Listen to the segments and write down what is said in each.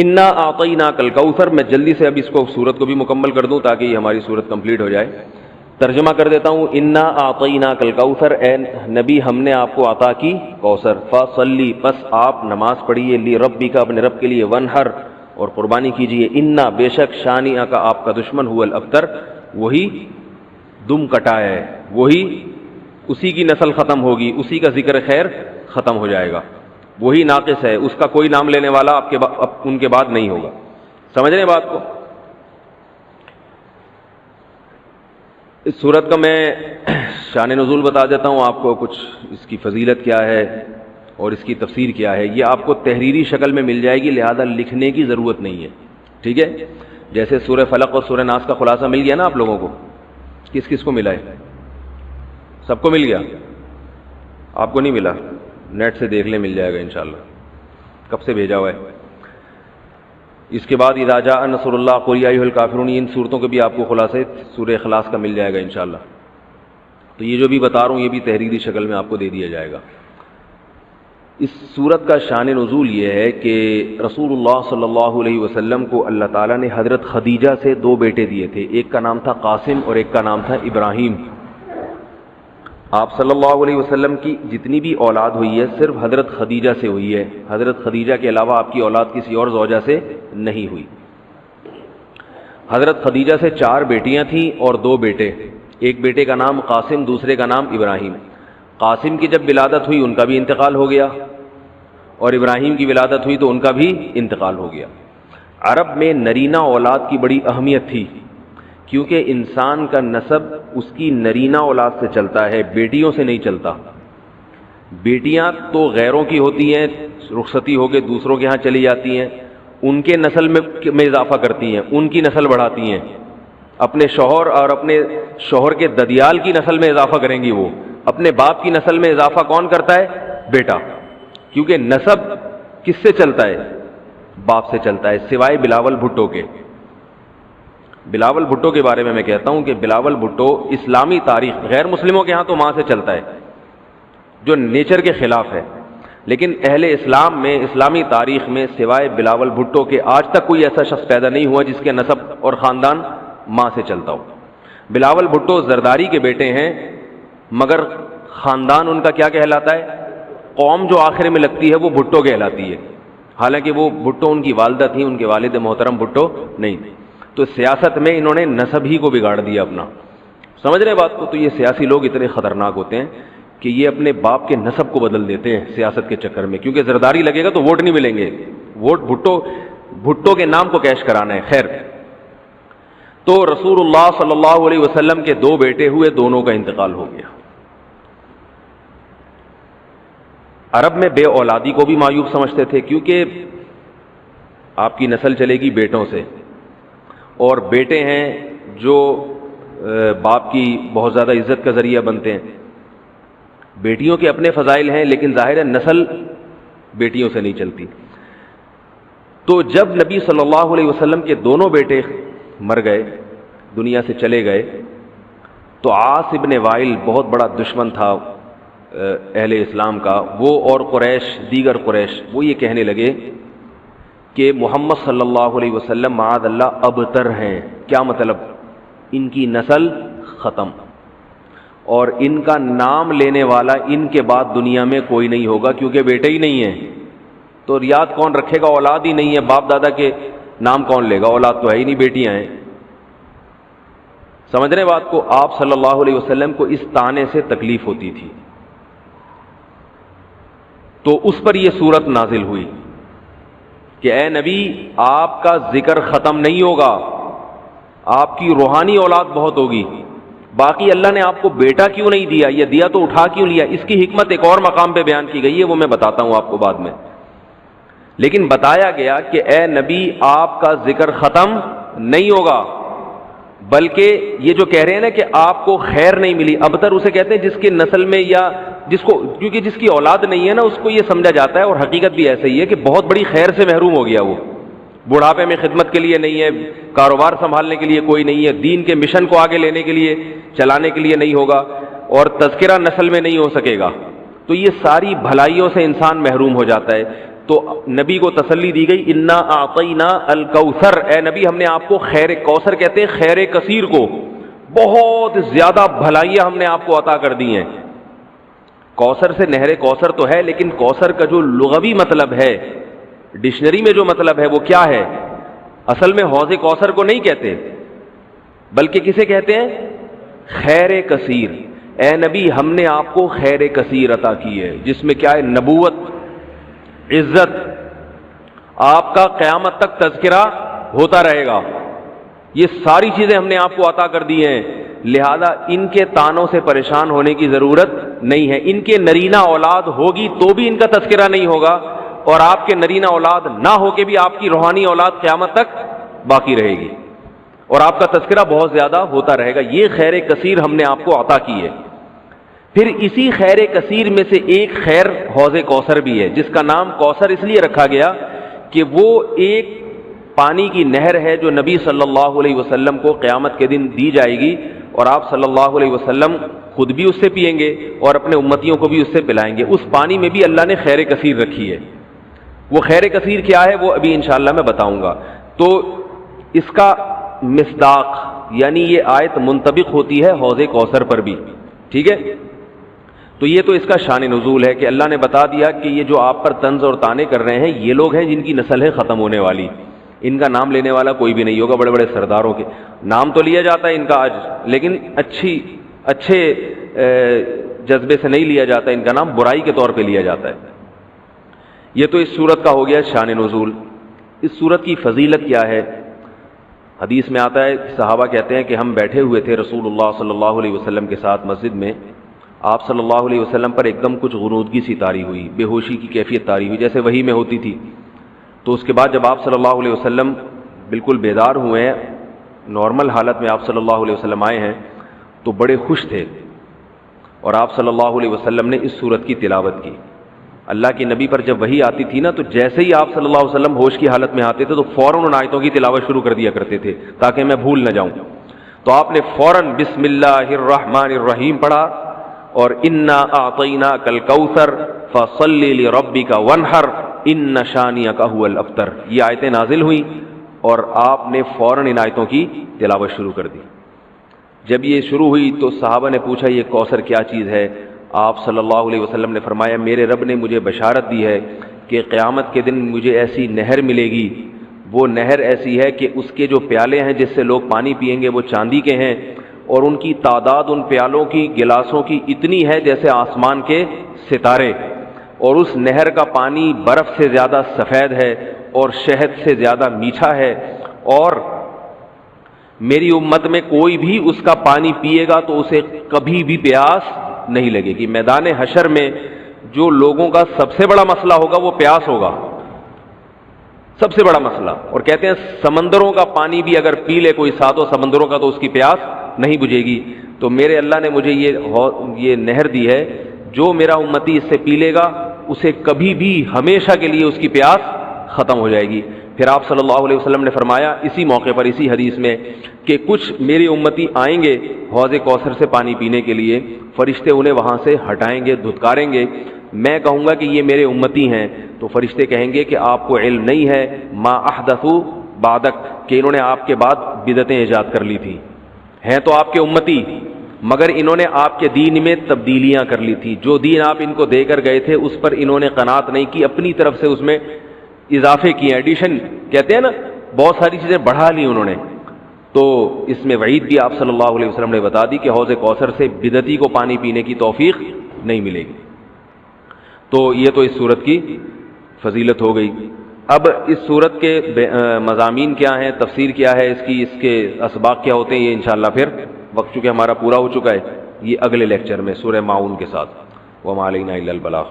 انا اعطیناک الکوثر. میں جلدی سے اب اس کو سورت کو بھی مکمل کر دوں تاکہ یہ ہماری سورت کمپلیٹ ہو جائے. ترجمہ کر دیتا ہوں. انا اعطیناک الکوثر، اے نبی ہم نے آپ کو عطا کی کوثر. فصلی، پس آپ نماز پڑھیے، لربک اپنے رب کے لیے، ونحر اور قربانی کیجیے. انا بے شک، شانئک کا آپ کا دشمن، هو الابتر وہی دم کٹا ہے، وہی اسی کی نسل ختم ہوگی، اسی کا ذکر خیر ختم ہو جائے گا، وہی ناقص ہے، اس کا کوئی نام لینے والا ان کے بعد نہیں ہوگا. سمجھ رہے ہیں بات کو؟ اس صورت کا میں شان نزول بتا دیتا ہوں آپ کو، کچھ اس کی فضیلت کیا ہے اور اس کی تفسیر کیا ہے. یہ آپ کو تحریری شکل میں مل جائے گی، لہذا لکھنے کی ضرورت نہیں ہے. ٹھیک ہے؟ جیسے سورہ فلق اور سورہ ناس کا خلاصہ مل گیا نا آپ لوگوں کو. کس کس کو ملا ہے؟ سب کو مل گیا؟ آپ کو نہیں ملا؟ نیٹ سے دیکھ لیں، مل جائے گا انشاءاللہ. کب سے بھیجا ہوا ہے؟ اس کے بعد اذا جاء نصر اللہ قل یا ایھا الکافرون، ان صورتوں کے بھی آپ کو خلاصے سورہ اخلاص کا مل جائے گا انشاءاللہ. تو یہ جو بھی بتا رہا ہوں یہ بھی تحریری شکل میں آپ کو دے دیا جائے گا. اس صورت کا شان نزول یہ ہے کہ رسول اللہ صلی اللہ علیہ وسلم کو اللہ تعالیٰ نے حضرت خدیجہ سے 2 بیٹے دیے تھے. ایک کا نام تھا قاسم اور ایک کا نام تھا ابراہیم. آپ صلی اللہ علیہ وسلم کی جتنی بھی اولاد ہوئی ہے صرف حضرت خدیجہ سے ہوئی ہے. حضرت خدیجہ کے علاوہ آپ کی اولاد کسی اور زوجہ سے نہیں ہوئی. حضرت خدیجہ سے 4 بیٹیاں تھیں اور 2 بیٹے. ایک بیٹے کا نام قاسم، دوسرے کا نام ابراہیم. قاسم کی جب ولادت ہوئی ان کا بھی انتقال ہو گیا، اور ابراہیم کی ولادت ہوئی تو ان کا بھی انتقال ہو گیا. عرب میں نرینہ اولاد کی بڑی اہمیت تھی، کیونکہ انسان کا نسب اس کی نرینہ اولاد سے چلتا ہے، بیٹیوں سے نہیں چلتا. بیٹیاں تو غیروں کی ہوتی ہیں، رخصتی ہو کے دوسروں کے ہاں چلی جاتی ہیں، ان کے نسل میں اضافہ کرتی ہیں، ان کی نسل بڑھاتی ہیں. اپنے شوہر اور اپنے شوہر کے ددیال کی نسل میں اضافہ کریں گی. وہ اپنے باپ کی نسل میں اضافہ کون کرتا ہے؟ بیٹا. کیونکہ نسب کس سے چلتا ہے؟ باپ سے چلتا ہے، سوائے بلاول بھٹو کے. بلاول بھٹو کے بارے میں کہتا ہوں کہ بلاول بھٹو اسلامی تاریخ، غیر مسلموں کے ہاں تو ماں سے چلتا ہے جو نیچر کے خلاف ہے، لیکن اہل اسلام میں، اسلامی تاریخ میں سوائے بلاول بھٹو کے آج تک کوئی ایسا شخص پیدا نہیں ہوا جس کے نسب اور خاندان ماں سے چلتا ہو. بلاول بھٹو زرداری کے بیٹے ہیں، مگر خاندان ان کا کیا کہلاتا ہے؟ قوم جو آخر میں لگتی ہے وہ بھٹو کہلاتی ہے، حالانکہ وہ بھٹو ان کی والدہ تھیں، ان کے والد محترم بھٹو نہیں تھے. تو سیاست میں انہوں نے نسب ہی کو بگاڑ دیا اپنا. سمجھ رہے بات کو؟ تو یہ سیاسی لوگ اتنے خطرناک ہوتے ہیں کہ یہ اپنے باپ کے نسب کو بدل دیتے ہیں سیاست کے چکر میں، کیونکہ زرداری لگے گا تو ووٹ نہیں ملیں گے، ووٹ بھٹو کے نام کو کیش کرانا ہے. خیر، تو رسول اللہ صلی اللہ علیہ وسلم کے 2 بیٹے ہوئے، دونوں کا انتقال ہو گیا. عرب میں بے اولادی کو بھی معیوب سمجھتے تھے، کیونکہ آپ کی نسل چلے گی بیٹوں سے، اور بیٹے ہیں جو باپ کی بہت زیادہ عزت کا ذریعہ بنتے ہیں. بیٹیوں کے اپنے فضائل ہیں، لیکن ظاہر ہے نسل بیٹیوں سے نہیں چلتی. تو جب نبی صلی اللہ علیہ وسلم کے دونوں بیٹے مر گئے، دنیا سے چلے گئے، تو عاص ابن وائل بہت بڑا دشمن تھا اہل اسلام کا، وہ اور قریش، دیگر قریش، وہ یہ کہنے لگے کہ محمد صلی اللہ علیہ وسلم معاذ اللہ ابتر ہیں. کیا مطلب؟ ان کی نسل ختم، اور ان کا نام لینے والا ان کے بعد دنیا میں کوئی نہیں ہوگا، کیونکہ بیٹے ہی نہیں ہیں. تو یاد کون رکھے گا؟ اولاد ہی نہیں ہے، باپ دادا کے نام کون لے گا؟ اولاد تو ہے ہی نہیں، بیٹیاں ہیں. سمجھ رہے بات کو؟ آپ صلی اللہ علیہ وسلم کو اس طعنے سے تکلیف ہوتی تھی، تو اس پر یہ صورت نازل ہوئی کہ اے نبی، آپ کا ذکر ختم نہیں ہوگا، آپ کی روحانی اولاد بہت ہوگی. باقی اللہ نے آپ کو بیٹا کیوں نہیں دیا، یہ دیا تو اٹھا کیوں لیا، اس کی حکمت ایک اور مقام پہ بیان کی گئی ہے، وہ میں بتاتا ہوں آپ کو بعد میں. لیکن بتایا گیا کہ اے نبی، آپ کا ذکر ختم نہیں ہوگا، بلکہ یہ جو کہہ رہے ہیں نا کہ آپ کو خیر نہیں ملی، ابتر اسے کہتے ہیں جس کے نسل میں، یا جس کو، کیونکہ جس کی اولاد نہیں ہے نا اس کو یہ سمجھا جاتا ہے، اور حقیقت بھی ایسے ہی ہے کہ بہت بڑی خیر سے محروم ہو گیا. وہ بڑھاپے میں خدمت کے لیے نہیں ہے، کاروبار سنبھالنے کے لیے کوئی نہیں ہے، دین کے مشن کو آگے لینے کے لیے، چلانے کے لیے نہیں ہوگا، اور تذکرہ نسل میں نہیں ہو سکے گا. تو یہ ساری بھلائیوں سے انسان محروم ہو جاتا ہے. تو نبی کو تسلی دی گئی انا اعطینا الکوثر، اے نبی ہم نے آپ کو خیر کوثر کہتے ہیں خیر کثیر کو، بہت زیادہ بھلائیاں ہم نے آپ کو عطا کر دی ہیں۔ کوثر سے نہر کوثر تو ہے، لیکن کوثر کا جو لغوی مطلب ہے، ڈکشنری میں جو مطلب ہے وہ کیا ہے؟ اصل میں حوض کوثر کو نہیں کہتے، بلکہ کسے کہتے ہیں؟ خیر کثیر۔ اے نبی ہم نے آپ کو خیر کثیر عطا کی ہے، جس میں کیا ہے؟ نبوت، عزت، آپ کا قیامت تک تذکرہ ہوتا رہے گا، یہ ساری چیزیں ہم نے آپ کو عطا کر دی ہیں، لہذا ان کے تانوں سے پریشان ہونے کی ضرورت نہیں ہے۔ ان کے نرینہ اولاد ہوگی تو بھی ان کا تذکرہ نہیں ہوگا، اور آپ کے نرینہ اولاد نہ ہو کے بھی آپ کی روحانی اولاد قیامت تک باقی رہے گی، اور آپ کا تذکرہ بہت زیادہ ہوتا رہے گا۔ یہ خیر کثیر ہم نے آپ کو عطا کی ہے۔ پھر اسی خیر کثیر میں سے ایک خیر حوض کوثر بھی ہے، جس کا نام کوثر اس لیے رکھا گیا کہ وہ ایک پانی کی نہر ہے جو نبی صلی اللہ علیہ وسلم کو قیامت کے دن دی جائے گی، اور آپ صلی اللہ علیہ وسلم خود بھی اس سے پئیں گے اور اپنے امتیوں کو بھی اس سے پلائیں گے۔ اس پانی میں بھی اللہ نے خیر کثیر رکھی ہے۔ وہ خیر کثیر کیا ہے وہ ابھی انشاءاللہ میں بتاؤں گا۔ تو اس کا مصداق یعنی یہ آیت منطبق ہوتی ہے حوض کوثر پر بھی، ٹھیک ہے؟ تو یہ تو اس کا شان نزول ہے کہ اللہ نے بتا دیا کہ یہ جو آپ پر طنز اور طعنے کر رہے ہیں یہ لوگ ہیں جن کی نسل ہے ختم ہونے والی، ان کا نام لینے والا کوئی بھی نہیں ہوگا۔ بڑے بڑے سرداروں کے نام تو لیا جاتا ہے ان کا آج، لیکن اچھے جذبے سے نہیں لیا جاتا، ان کا نام برائی کے طور پہ لیا جاتا ہے۔ یہ تو اس سورت کا ہو گیا شان نزول۔ اس سورت کی فضیلت کیا ہے؟ حدیث میں آتا ہے، صحابہ کہتے ہیں کہ ہم بیٹھے ہوئے تھے رسول اللہ صلی اللہ علیہ وسلم کے ساتھ مسجد میں، آپ صلی اللہ علیہ وسلم پر ایک دم کچھ غنودگی سی طاری ہوئی، بے ہوشی کی کیفیت طاری ہوئی جیسے وحی میں ہوتی تھی۔ تو اس کے بعد جب آپ صلی اللہ علیہ وسلم بالکل بیدار ہوئے ہیں، نارمل حالت میں آپ صلی اللہ علیہ وسلم آئے ہیں، تو بڑے خوش تھے، اور آپ صلی اللہ علیہ وسلم نے اس سورت کی تلاوت کی۔ اللہ کے نبی پر جب وحی آتی تھی نا، تو جیسے ہی آپ صلی اللہ علیہ وسلم ہوش کی حالت میں آتے تھے تو فوراً ان آیتوں کی تلاوت شروع کر دیا کرتے تھے تاکہ میں بھول نہ جاؤں۔ تو آپ نے فوراً بسم اللہ الرحمن الرحیم پڑھا، اور انا اعطیناک الکوثر فصل لربک وانحر ان شانئک هو الابتر، یہ آیتیں نازل ہوئیں اور آپ نے فوراً ان آیتوں کی تلاوت شروع کر دی۔ جب یہ شروع ہوئی تو صحابہ نے پوچھا یہ کوثر کیا چیز ہے؟ آپ صلی اللہ علیہ وسلم نے فرمایا میرے رب نے مجھے بشارت دی ہے کہ قیامت کے دن مجھے ایسی نہر ملے گی، وہ نہر ایسی ہے کہ اس کے جو پیالے ہیں جس سے لوگ پانی پئیں گے وہ چاندی کے ہیں، اور ان کی تعداد ان پیالوں کی، گلاسوں کی اتنی ہے جیسے آسمان کے ستارے، اور اس نہر کا پانی برف سے زیادہ سفید ہے اور شہد سے زیادہ میٹھا ہے، اور میری امت میں کوئی بھی اس کا پانی پیے گا تو اسے کبھی بھی پیاس نہیں لگے گی۔ میدان حشر میں جو لوگوں کا سب سے بڑا مسئلہ ہوگا وہ پیاس ہوگا، سب سے بڑا مسئلہ۔ اور کہتے ہیں سمندروں کا پانی بھی اگر پی لے کوئی ساتوں سمندروں کا تو اس کی پیاس نہیں بجھے گی۔ تو میرے اللہ نے مجھے یہ نہر دی ہے، جو میرا امتی اس سے پی لے گا اسے کبھی بھی ہمیشہ کے لیے اس کی پیاس ختم ہو جائے گی۔ پھر آپ صلی اللہ علیہ وسلم نے فرمایا اسی موقع پر، اسی حدیث میں، کہ کچھ میرے امتی آئیں گے حوض کوثر سے پانی پینے کے لیے، فرشتے انہیں وہاں سے ہٹائیں گے، دھتکاریں گے۔ میں کہوں گا کہ یہ میرے امتی ہیں، تو فرشتے کہیں گے کہ آپ کو علم نہیں ہے ما احدثوا بعدک، کہ انہوں نے آپ کے بعد بدعتیں ایجاد کر لی تھی، ہیں تو آپ کے امتی مگر انہوں نے آپ کے دین میں تبدیلیاں کر لی تھی، جو دین آپ ان کو دے کر گئے تھے اس پر انہوں نے قناعت نہیں کی، اپنی طرف سے اس میں اضافے کیے، ایڈیشن کہتے ہیں نا، بہت ساری چیزیں بڑھا لی انہوں نے۔ تو اس میں وعید بھی آپ صلی اللہ علیہ وسلم نے بتا دی کہ حوض کوثر سے بدعتی کو پانی پینے کی توفیق نہیں ملے گی۔ تو یہ تو اس صورت کی فضیلت ہو گئی۔ اب اس صورت کے مضامین کیا ہیں، تفسیر کیا ہے اس کی، اس کے اسباق کیا ہوتے ہیں، یہ انشاءاللہ پھر وقت چونکہ ہمارا پورا ہو چکا ہے، یہ اگلے لیکچر میں سورہ ماعون کے ساتھ۔ وما علینا الا البلاغ۔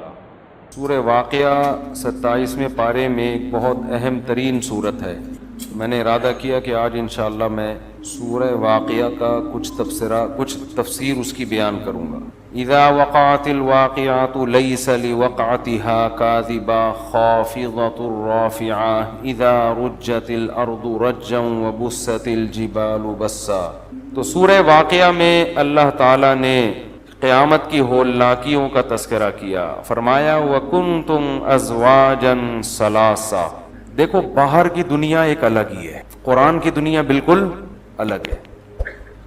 سورہ واقعہ 27ویں پارے میں ایک بہت اہم ترین صورت ہے۔ میں نے ارادہ کیا کہ آج انشاءاللہ میں سورہ واقعہ کا کچھ تفسیر اس کی بیان کروں گا۔ اذا وقعت الواقعات لیس لوقعتها کاذبہ خافضۃ رافعہ اذا رجت الارض رجا وبست الجبال بسا۔ تو سورہ واقعہ میں اللہ تعالیٰ نے قیامت کی ہولناکیوں کا تذکرہ کیا. فرمایا وَكُنْتُمْ أَزْوَاجًا ثَلَاثًا. دیکھو باہر کی دنیا ایک الگ ہی ہے, قرآن کی دنیا بالکل الگ ہے.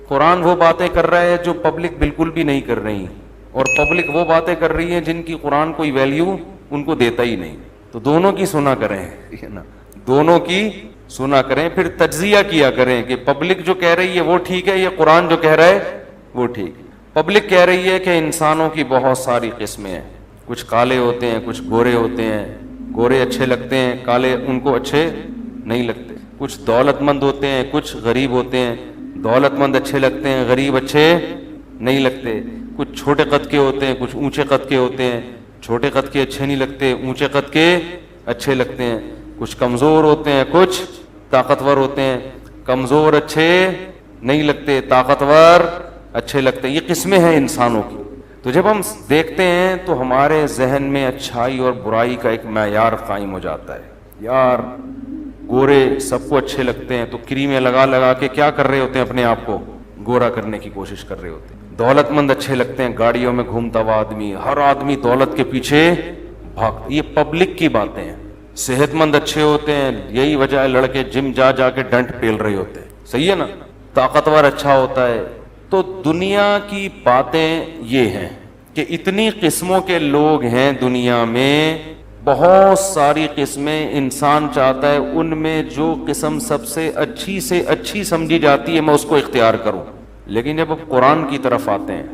قرآن وہ باتیں کر رہا ہے جو پبلک بالکل بھی نہیں کر رہی, اور پبلک وہ باتیں کر رہی ہے جن کی قرآن کوئی ویلیو ان کو دیتا ہی نہیں. تو دونوں کی سنا کریں, ٹھیک ہے نا, دونوں کی سنا کریں, پھر تجزیہ کیا کریں کہ پبلک جو کہہ رہی ہے وہ ٹھیک ہے, یہ قرآن جو کہہ رہا ہے وہ ٹھیک. پبلک کہہ رہی ہے کہ انسانوں کی بہت ساری قسمیں ہیں, کچھ کالے ہوتے ہیں, کچھ گورے ہوتے ہیں, گورے اچھے لگتے ہیں, کالے ان کو اچھے نہیں لگتے, کچھ دولت مند ہوتے ہیں, کچھ غریب ہوتے ہیں, دولت مند اچھے لگتے ہیں, غریب اچھے نہیں لگتے, کچھ چھوٹے قد کے ہوتے ہیں, کچھ اونچے قد کے ہوتے ہیں, چھوٹے قد کے اچھے نہیں لگتے, اونچے قد کے اچھے لگتے ہیں, کچھ کمزور ہوتے ہیں, کچھ طاقتور ہوتے ہیں, کمزور اچھے نہیں لگتے, طاقتور اچھے لگتے ہیں. یہ قسمیں ہیں انسانوں کی. تو جب ہم دیکھتے ہیں تو ہمارے ذہن میں اچھائی اور برائی کا ایک معیار قائم ہو جاتا ہے. یار گورے سب کو اچھے لگتے ہیں, تو کریمیں لگا لگا کے کیا کر رہے ہوتے ہیں, اپنے آپ کو گورا کرنے کی کوشش کر رہے ہوتے ہیں. دولت مند اچھے لگتے ہیں, گاڑیوں میں گھومتا ہوا آدمی, ہر آدمی دولت کے پیچھے بھاگتا. یہ پبلک کی باتیں ہیں. صحت مند اچھے ہوتے ہیں, یہی وجہ ہے لڑکے جم جا جا کے ڈنٹ پیل رہے ہوتے ہیں, صحیح ہے نا. طاقتور اچھا ہوتا ہے. تو دنیا کی باتیں یہ ہیں کہ اتنی قسموں کے لوگ ہیں دنیا میں, بہت ساری قسمیں. انسان چاہتا ہے ان میں جو قسم سب سے اچھی سمجھی جاتی ہے میں اس کو اختیار کروں. لیکن جب اب قرآن کی طرف آتے ہیں,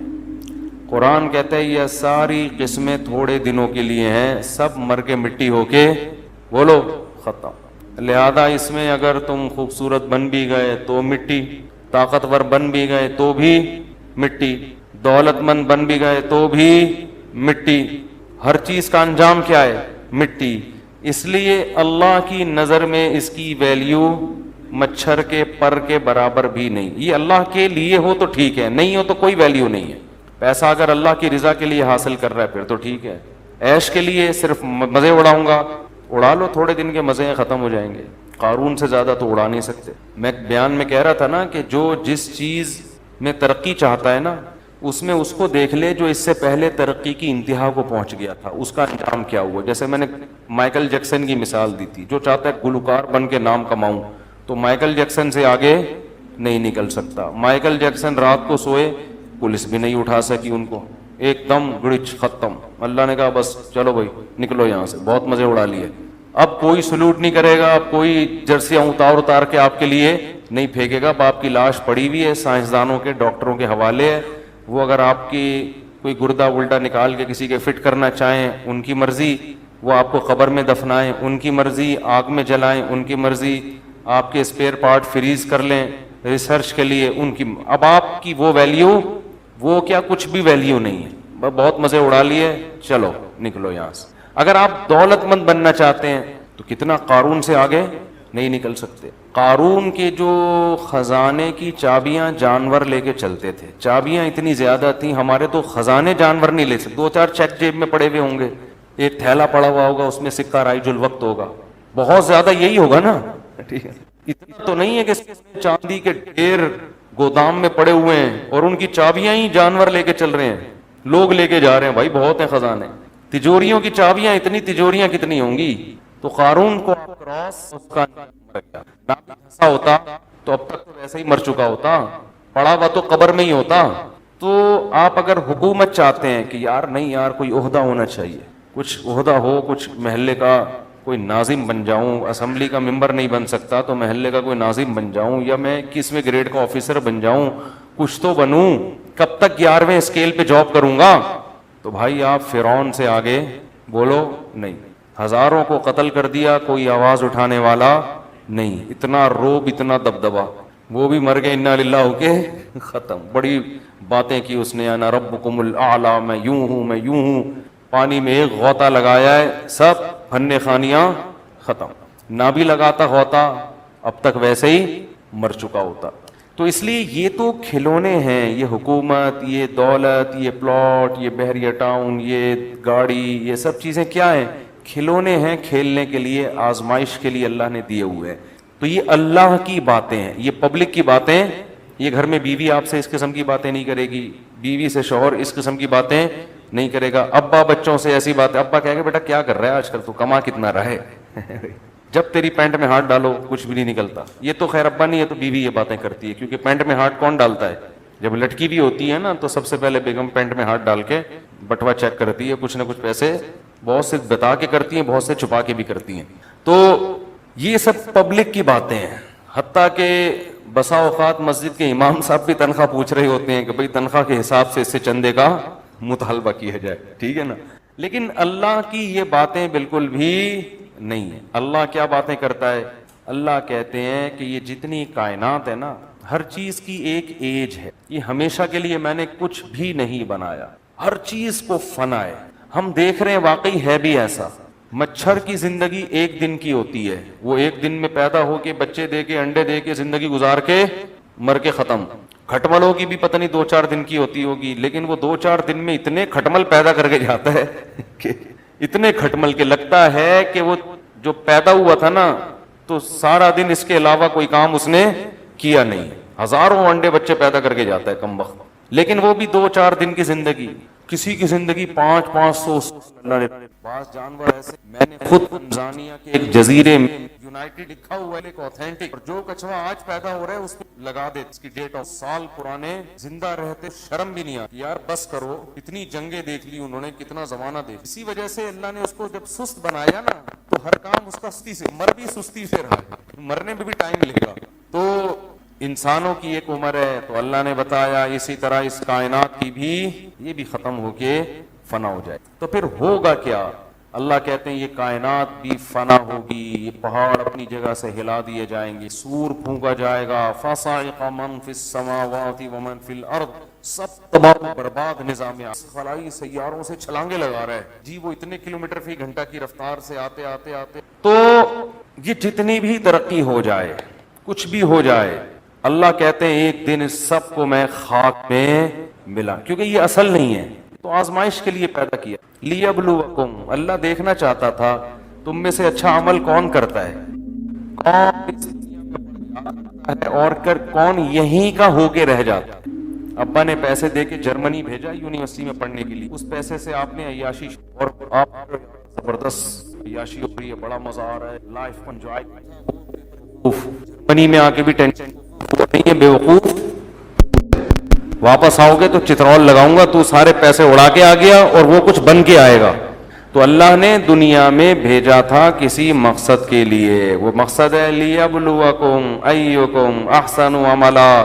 قرآن کہتا ہے یہ ساری قسمیں تھوڑے دنوں کے لیے ہیں, سب مر کے مٹی ہو کے بولو ختم. لہذا اس میں اگر تم خوبصورت بن بھی گئے تو مٹی, طاقتور بن بھی گئے تو بھی مٹی, دولت مند بن بھی گئے تو بھی مٹی, ہر چیز کا انجام کیا ہے, مٹی. اس لیے اللہ کی نظر میں اس کی ویلیو مچھر کے پر کے برابر بھی نہیں. یہ اللہ کے لیے ہو تو ٹھیک ہے, نہیں ہو تو کوئی ویلیو نہیں ہے. پیسہ اگر اللہ کی رضا کے لیے حاصل کر رہا ہے پھر تو ٹھیک ہے. عیش کے لیے صرف مزے اڑاؤں گا, اڑا لو, تھوڑے دن کے مزے ختم ہو جائیں گے. قارون سے زیادہ تو اڑا نہیں سکتے. میں بیان میں کہہ رہا تھا نا کہ جو جس چیز میں ترقی چاہتا ہے نا, اس میں اس کو دیکھ لے جو اس سے پہلے ترقی کی انتہا کو پہنچ گیا تھا, اس کا انجام کیا ہوا. جیسے میں نے مائیکل جیکسن کی مثال دی تھی, جو چاہتا ہے گلوکار بن کے نام کماؤں تو مائیکل جیکسن سے آگے نہیں نکل سکتا. مائیکل جیکسن رات کو سوئے, پولیس بھی نہیں اٹھا سکی ان کو, ایک دم گڑچ ختم. اللہ نے کہا بس چلو بھائی نکلو یہاں سے, بہت مزے اڑا لیے, اب کوئی سلوٹ نہیں کرے گا, اب کوئی جرسیاں اتار کے آپ کے لیے نہیں پھینکے گا. اب آپ کی لاش پڑی ہوئی ہے, سائنسدانوں کے ڈاکٹروں کے حوالے ہے, وہ اگر آپ کی کوئی گردہ الٹا نکال کے کسی کے فٹ کرنا چاہیں ان کی مرضی, وہ آپ کو قبر میں دفنائیں ان کی مرضی, آگ میں جلائیں ان کی مرضی, آپ کے اسپیئر پارٹ فریز کر لیں ریسرچ کے لیے ان کی. اب آپ کی وہ ویلیو, وہ کیا کچھ بھی ویلیو نہیں ہے. بہت مزے اڑا لیے, چلو نکلو یہاں سے. اگر آپ دولت مند بننا چاہتے ہیں تو کتنا قارون سے آگے نہیں نکل سکتے. قارون کے جو خزانے کی چابیاں جانور لے کے چلتے تھے, چابیاں اتنی زیادہ تھیں, ہمارے تو خزانے جانور نہیں لے سکتے. 2-4 چیک جیب میں پڑے ہوئے ہوں گے, ایک تھیلا پڑا ہوا ہوگا اس میں سکہ رائج الوقت ہوگا, بہت زیادہ یہی ہوگا نا, ٹھیک ہے. اتنا تو نہیں ہے کہ چاندی کے ڈھیر گودام میں پڑے ہوئے ہیں اور ان کی چابیاں ہی جانور لے کے چل رہے ہیں, لوگ لے کے جا رہے ہیں. بھائی بہت ہیں خزانے, تجوریوں کی چابیاں اتنی, تجوریاں کتنی ہوں گی. تو قارون کو کراس اس کا ایسا ہوتا تو اب تک تو ویسے ہی مر چکا ہوتا, پڑا ہوا تو قبر میں ہی ہوتا. تو آپ اگر حکومت چاہتے ہیں کہ یار نہیں یار کوئی عہدہ ہونا چاہیے, کچھ عہدہ ہو, کچھ محلے کا کوئی ناظم بن جاؤں, اسمبلی کا ممبر نہیں بن سکتا تو محلے کا کوئی ناظم بن جاؤں, یا میں 21ویں گریڈ کا آفیسر بن جاؤں, کچھ تو بنوں, کب تک 11ویں اسکیل پہ جاب کروں گا. تو بھائی آپ فرعون سے آگے بولو نہیں. ہزاروں کو قتل کر دیا, کوئی آواز اٹھانے والا نہیں, اتنا روب, اتنا دبدبا, وہ بھی مر گئے انا للہ ہو کے ختم. بڑی باتیں کی اس نے, انا ربکم الاعلی, میں یوں ہوں, میں یوں ہوں. پانی میں ایک غوطہ لگایا ہے, سب پھنے خانیاں ختم. نہ بھی لگاتا غوطہ اب تک ویسے ہی مر چکا ہوتا. تو اس لیے یہ تو کھلونے ہیں, یہ حکومت, یہ دولت, یہ پلاٹ, یہ بحریہ ٹاؤن, یہ گاڑی, یہ سب چیزیں کیا ہیں, کھلونے ہیں کھیلنے کے لیے, آزمائش کے لیے اللہ نے دیے ہوئے ہیں. تو یہ اللہ کی باتیں ہیں, یہ پبلک کی باتیں یہ گھر میں بیوی آپ سے اس قسم کی باتیں نہیں کرے گی, بیوی سے شوہر اس قسم کی باتیں نہیں کرے گا, ابا بچوں سے ایسی باتیں, ابا کہے گا بیٹا کیا کر رہا ہے آج کل, تو کما کتنا رہا ہے جب تیری پینٹ میں ہاتھ ڈالو کچھ بھی نہیں نکلتا. یہ تو خیر ابا نہیں ہے, تو بیوی یہ باتیں کرتی ہے, کیونکہ پینٹ میں ہاتھ کون ڈالتا ہے؟ جب لٹکی بھی ہوتی ہے نا تو سب سے پہلے بیگم پینٹ میں ہاتھ ڈال کے بٹوا چیک کرتی ہے, کچھ نہ کچھ پیسے بہت سے بتا کے کرتی ہیں, بہت سے چھپا کے بھی کرتی ہیں. تو یہ سب پبلک کی باتیں ہیں, حتیٰ کہ بسا اوقات مسجد کے امام صاحب بھی تنخواہ پوچھ رہے ہوتے ہیں کہ بھئی تنخواہ کے حساب سے اس سے چندے کا مطالبہ کیا جائے, ٹھیک ہے نا. لیکن اللہ کی یہ باتیں بالکل بھی نہیں ہے. اللہ کیا باتیں کرتا ہے؟ اللہ کہتے ہیں کہ یہ جتنی کائنات ہے نا, ہر چیز کی ایک ایج ہے, یہ ہمیشہ کے لیے میں نے کچھ بھی نہیں بنایا, ہر چیز کو فنا ہے. ہم دیکھ رہے ہیں واقعی ہے بھی ایسا. مچھر کی زندگی ایک دن کی ہوتی ہے, وہ ایک دن میں پیدا ہو کے بچے دے کے انڈے دے کے زندگی گزار کے مر کے ختم. کھٹملوں کی بھی پتہ نہیں 2-4 دن کی ہوتی ہوگی, لیکن وہ 2-4 دن میں اتنے کھٹمل پیدا کر کے جاتا ہے کہ اتنے کھٹمل کے لگتا ہے کہ وہ جو پیدا ہوا تھا نا تو سارا دن اس کے علاوہ کوئی کام اس نے کیا نہیں. ہزاروں انڈے بچے پیدا کر کے جاتا ہے کم وقت, لیکن وہ بھی 2-4 دن کی زندگی. کسی کی زندگی 500-500. بعض جانور ایسے, میں نے خود تنزانیہ کے ایک جزیرے میں یونائٹڈ لکھا ہوا ہے ایک اوتھینٹک, اور جو کچھوا آج پیدا ہو رہا ہے اس پہ لگا دے اس کی ڈیٹ آف سال پرانے, زندہ رہتے شرم بھی نہیں آتی. یار بس کرو, اتنی جنگیں دیکھ لی انہوں نے, کتنا زمانہ دیکھ. اسی وجہ سے اللہ نے اس کو جب سست بنایا نا تو ہر کام اس کا سستی سے, مر بھی سستی سے رہا ہے, مرنے میں بھی ٹائم لگے گا. تو انسانوں کی ایک عمر ہے, تو اللہ نے بتایا اسی طرح اس کائنات کی بھی یہ بھی ختم ہو کے فنا ہو جائے. تو پھر ہوگا کیا؟ اللہ کہتے ہیں یہ کائنات بھی فنا ہوگی, یہ پہاڑ اپنی جگہ سے ہلا دیے جائیں گے, سور پھونکا جائے گا, فصائق من فی السماوات ومن فی الارض, سب تباہ و برباد نظام خلائی سیاروں سے چھلانگے لگا رہا ہے جی, وہ اتنے کلومیٹر فی گھنٹہ کی رفتار سے آتے آتے آتے. تو یہ جتنی بھی ترقی ہو جائے, کچھ بھی ہو جائے, اللہ کہتے ہیں ایک دن اس سب کو میں خاک میں ملا, کیونکہ یہ اصل نہیں ہے, تو آزمائش کے لیے پیدا کیا. لیبلوکم, اللہ دیکھنا چاہتا تھا تم میں سے اچھا عمل کون کرتا ہے, کون اس دنیا میں ہے اور کون یہیں کا ہو کے رہ جاتا ہے. ابا نے پیسے دے کے جرمنی بھیجا یونیورسٹی میں پڑھنے کے لیے, اس پیسے سے آپ نے عیاشی, اور آپ زبردست عیاشی ہو رہی ہے, بڑا مزہ آ رہا ہے, لائف انجوائے. جرمنی میں آ کے بھی ٹینشن نہیں ہے, بیوقوف, واپس آؤ گے تو چترول لگاؤں گا, تو سارے پیسے اڑا کے آ گیا اور وہ کچھ بن کے آئے گا. تو اللہ نے دنیا میں بھیجا تھا کسی مقصد کے لیے, وہ مقصد ہے لیبلوکم ایکم احسن عملا.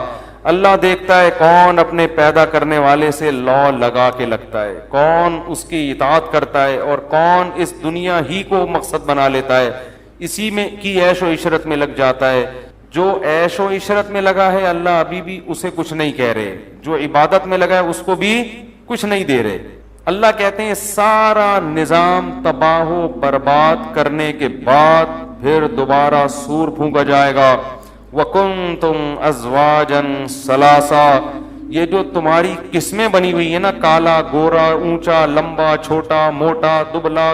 اللہ دیکھتا ہے کون اپنے پیدا کرنے والے سے لا لگا کے لگتا ہے, کون اس کی اطاعت کرتا ہے, اور کون اس دنیا ہی کو مقصد بنا لیتا ہے, اسی میں کی عیش و عشرت میں لگ جاتا ہے. جو عیش و عشرت میں لگا ہے اللہ ابھی بھی اسے کچھ نہیں کہہ رہے, جو عبادت میں لگا ہے اس کو بھی کچھ نہیں دے رہے. اللہ کہتے ہیں سارا نظام تباہ و برباد کرنے کے بعد پھر دوبارہ سور پھونکا جائے گا. وَكُنْتُمْ أَزْوَاجًا ثَلَاثًا, یہ جو تمہاری قسمیں بنی ہوئی ہیں نا, کالا گورا اونچا لمبا چھوٹا موٹا دبلا,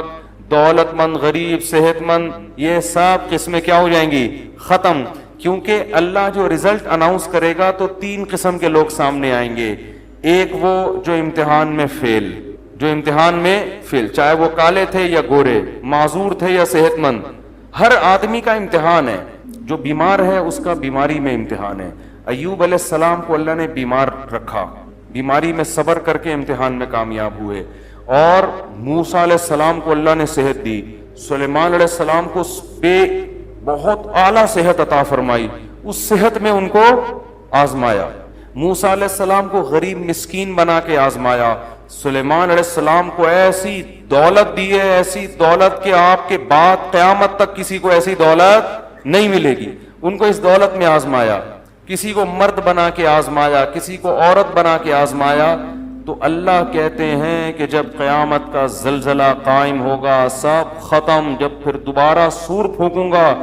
دولت مند غریب صحت مند, یہ سب قسمیں کیا ہو جائیں گی؟ ختم. کیونکہ اللہ جو رزلٹ اناؤنس کرے گا تو 3 قسم کے لوگ سامنے آئیں گے. ایک وہ جو امتحان میں فیل, چاہے وہ کالے تھے یا گورے, معذور تھے یا صحت مند, ہر آدمی کا امتحان ہے. جو بیمار ہے اس کا بیماری میں امتحان ہے. ایوب علیہ السلام کو اللہ نے بیمار رکھا, بیماری میں صبر کر کے امتحان میں کامیاب ہوئے. اور موسیٰ علیہ السلام کو اللہ نے صحت دی, سلیمان علیہ السلام کو بہت اعلیٰ صحت عطا فرمائی, اس صحت میں ان کو آزمایا. موسیٰ علیہ السلام کو غریب مسکین بنا کے آزمایا. سلیمان علیہ السلام کو ایسی دولت دی ہے, ایسی دولت کہ آپ کے بعد قیامت تک کسی کو ایسی دولت نہیں ملے گی, ان کو اس دولت میں آزمایا. کسی کو مرد بنا کے آزمایا, کسی کو عورت بنا کے آزمایا. تو اللہ کہتے ہیں کہ جب قیامت کا زلزلہ قائم ہوگا, سب ختم, جب پھر دوبارہ سور پھونکوں گا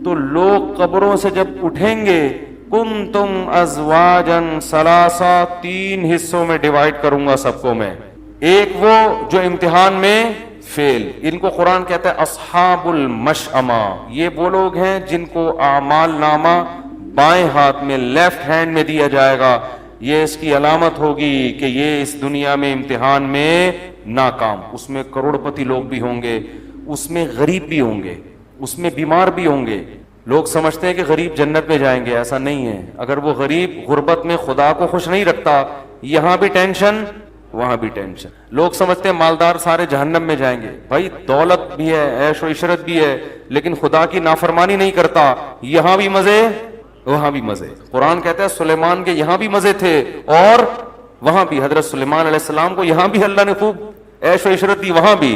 تو لوگ قبروں سے جب اٹھیں گے, کنتم ازواجن ثلاثا, 3 حصوں میں ڈیوائیڈ کروں گا سب کو میں. ایک وہ جو امتحان میں فیل, ان کو قرآن کہتا ہے اصحاب المشأمہ, یہ وہ لوگ ہیں جن کو اعمال نامہ بائیں ہاتھ میں لیفٹ ہینڈ میں دیا جائے گا. یہ اس کی علامت ہوگی کہ یہ اس دنیا میں امتحان میں ناکام. اس میں کروڑ پتی لوگ بھی ہوں گے, اس میں غریب بھی ہوں گے, اس میں بیمار بھی ہوں گے. لوگ سمجھتے ہیں کہ غریب جنت میں جائیں گے, ایسا نہیں ہے. اگر وہ غریب غربت میں خدا کو خوش نہیں رکھتا, یہاں بھی ٹینشن وہاں بھی ٹینشن. لوگ سمجھتے ہیں مالدار سارے جہنم میں جائیں گے. بھائی دولت بھی ہے, عیش و عشرت بھی ہے, لیکن خدا کی نافرمانی نہیں کرتا, یہاں بھی مزے وہاں بھی مزے. قرآن کہتا ہے سلیمان کے یہاں بھی مزے تھے اور وہاں بھی. حضرت سلیمان علیہ السلام کو یہاں بھی اللہ نے خوب عیش و عشرت دی, وہاں بھی,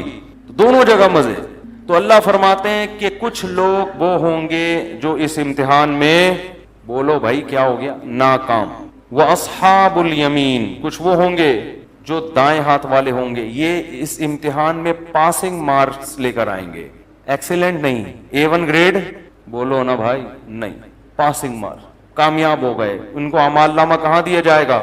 دونوں جگہ مزے. تو اللہ فرماتے ہیں کہ کچھ لوگ وہ ہوں گے جو اس امتحان میں, بولو بھائی کیا ہو گیا, ناکام. وَأَصْحَابُ الْيَمِينَ, کچھ وہ ہوں گے جو دائیں ہاتھ والے ہوں گے. یہ اس امتحان میں پاسنگ مارکس لے کر آئیں گے, ایکسیلنٹ نہیں, A1 گریڈ, بولو نا بھائی, نہیں, پاسنگ مارکس, کامیاب ہو گئے. ان کو اعمال نامہ کہاں دیا جائے گا,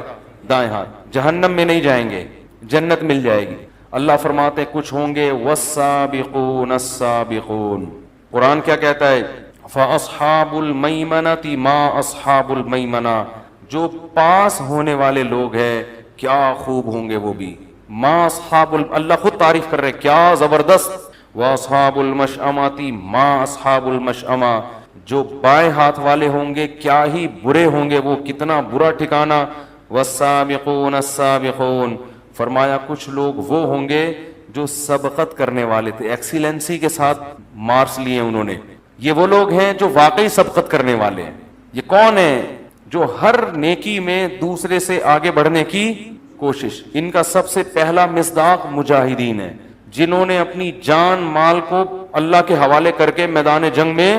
دائیں ہاتھ. جہنم میں نہیں جائیں گے, جنت مل جائے گی. اللہ فرماتے کچھ ہوں گے والسابقون السابقون. قرآن کیا کہتا ہے, فاصحاب المیمنۃ ما اصحاب المیمنہ, جو پاس ہونے والے لوگ ہیں کیا خوب ہوں گے وہ بھی. ما اصحاب اللہ خود تعریف کر رہے کیا زبردست. واصحاب المشأمۃ ما اصحاب المشأمہ, جو بائیں ہاتھ والے ہوں گے کیا ہی برے ہوں گے وہ, کتنا برا ٹھکانہ. والسابقون السابقون, فرمایا کچھ لوگ وہ ہوں گے جو سبقت کرنے والے تھے, ایکسیلنسی کے ساتھ مارکس لیے انہوں نے. یہ وہ لوگ ہیں جو واقعی سبقت کرنے والے ہیں. یہ کون ہیں, جو ہر نیکی میں دوسرے سے آگے بڑھنے کی کوشش. ان کا سب سے پہلا مصداق مجاہدین ہے, جنہوں نے اپنی جان مال کو اللہ کے حوالے کر کے میدان جنگ میں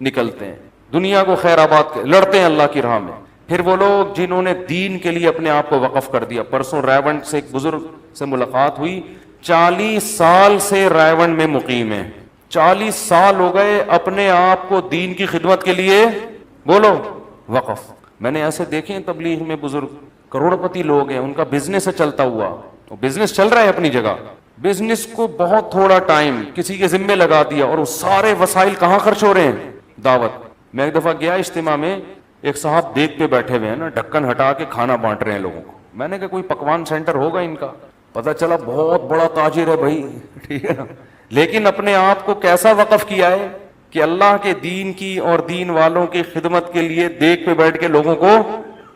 نکلتے ہیں, دنیا کو خیر آباد لڑتے ہیں اللہ کی راہ میں. پھر وہ لوگ جنہوں نے دین کے لیے اپنے آپ کو وقف کر دیا. پرسوں رائیونڈ سے ایک بزرگ سے ملاقات ہوئی, 40 سال سے رائیونڈ میں مقیم ہے, 40 سال ہو گئے اپنے آپ کو دین کی خدمت کے لیے, بولو, وقف. میں نے ایسے دیکھے ہیں تبلیغ میں بزرگ, کروڑ پتی لوگ ہیں, ان کا بزنس ہے چلتا ہوا, بزنس چل رہا ہے اپنی جگہ, بزنس کو بہت تھوڑا ٹائم کسی کے ذمے لگا دیا, اور وہ سارے وسائل کہاں خرچ ہو رہے ہیں, دعوت. میں ایک دفعہ گیا اجتماع میں, ایک صاحب دیکھ پہ بیٹھے ہوئے ہیں نا, ڈھکن ہٹا کے کھانا بانٹ رہے ہیں لوگوں کو. میں نے کہا کوئی پکوان سینٹر ہوگا ان کا, پتہ چلا بہت بڑا تاجر ہے بھائی, ٹھیک ہے نا, لیکن اپنے آپ کو کیسا وقف کیا ہے کہ اللہ کے دین کی اور دین والوں کی خدمت کے لیے دیکھ پہ بیٹھ کے لوگوں کو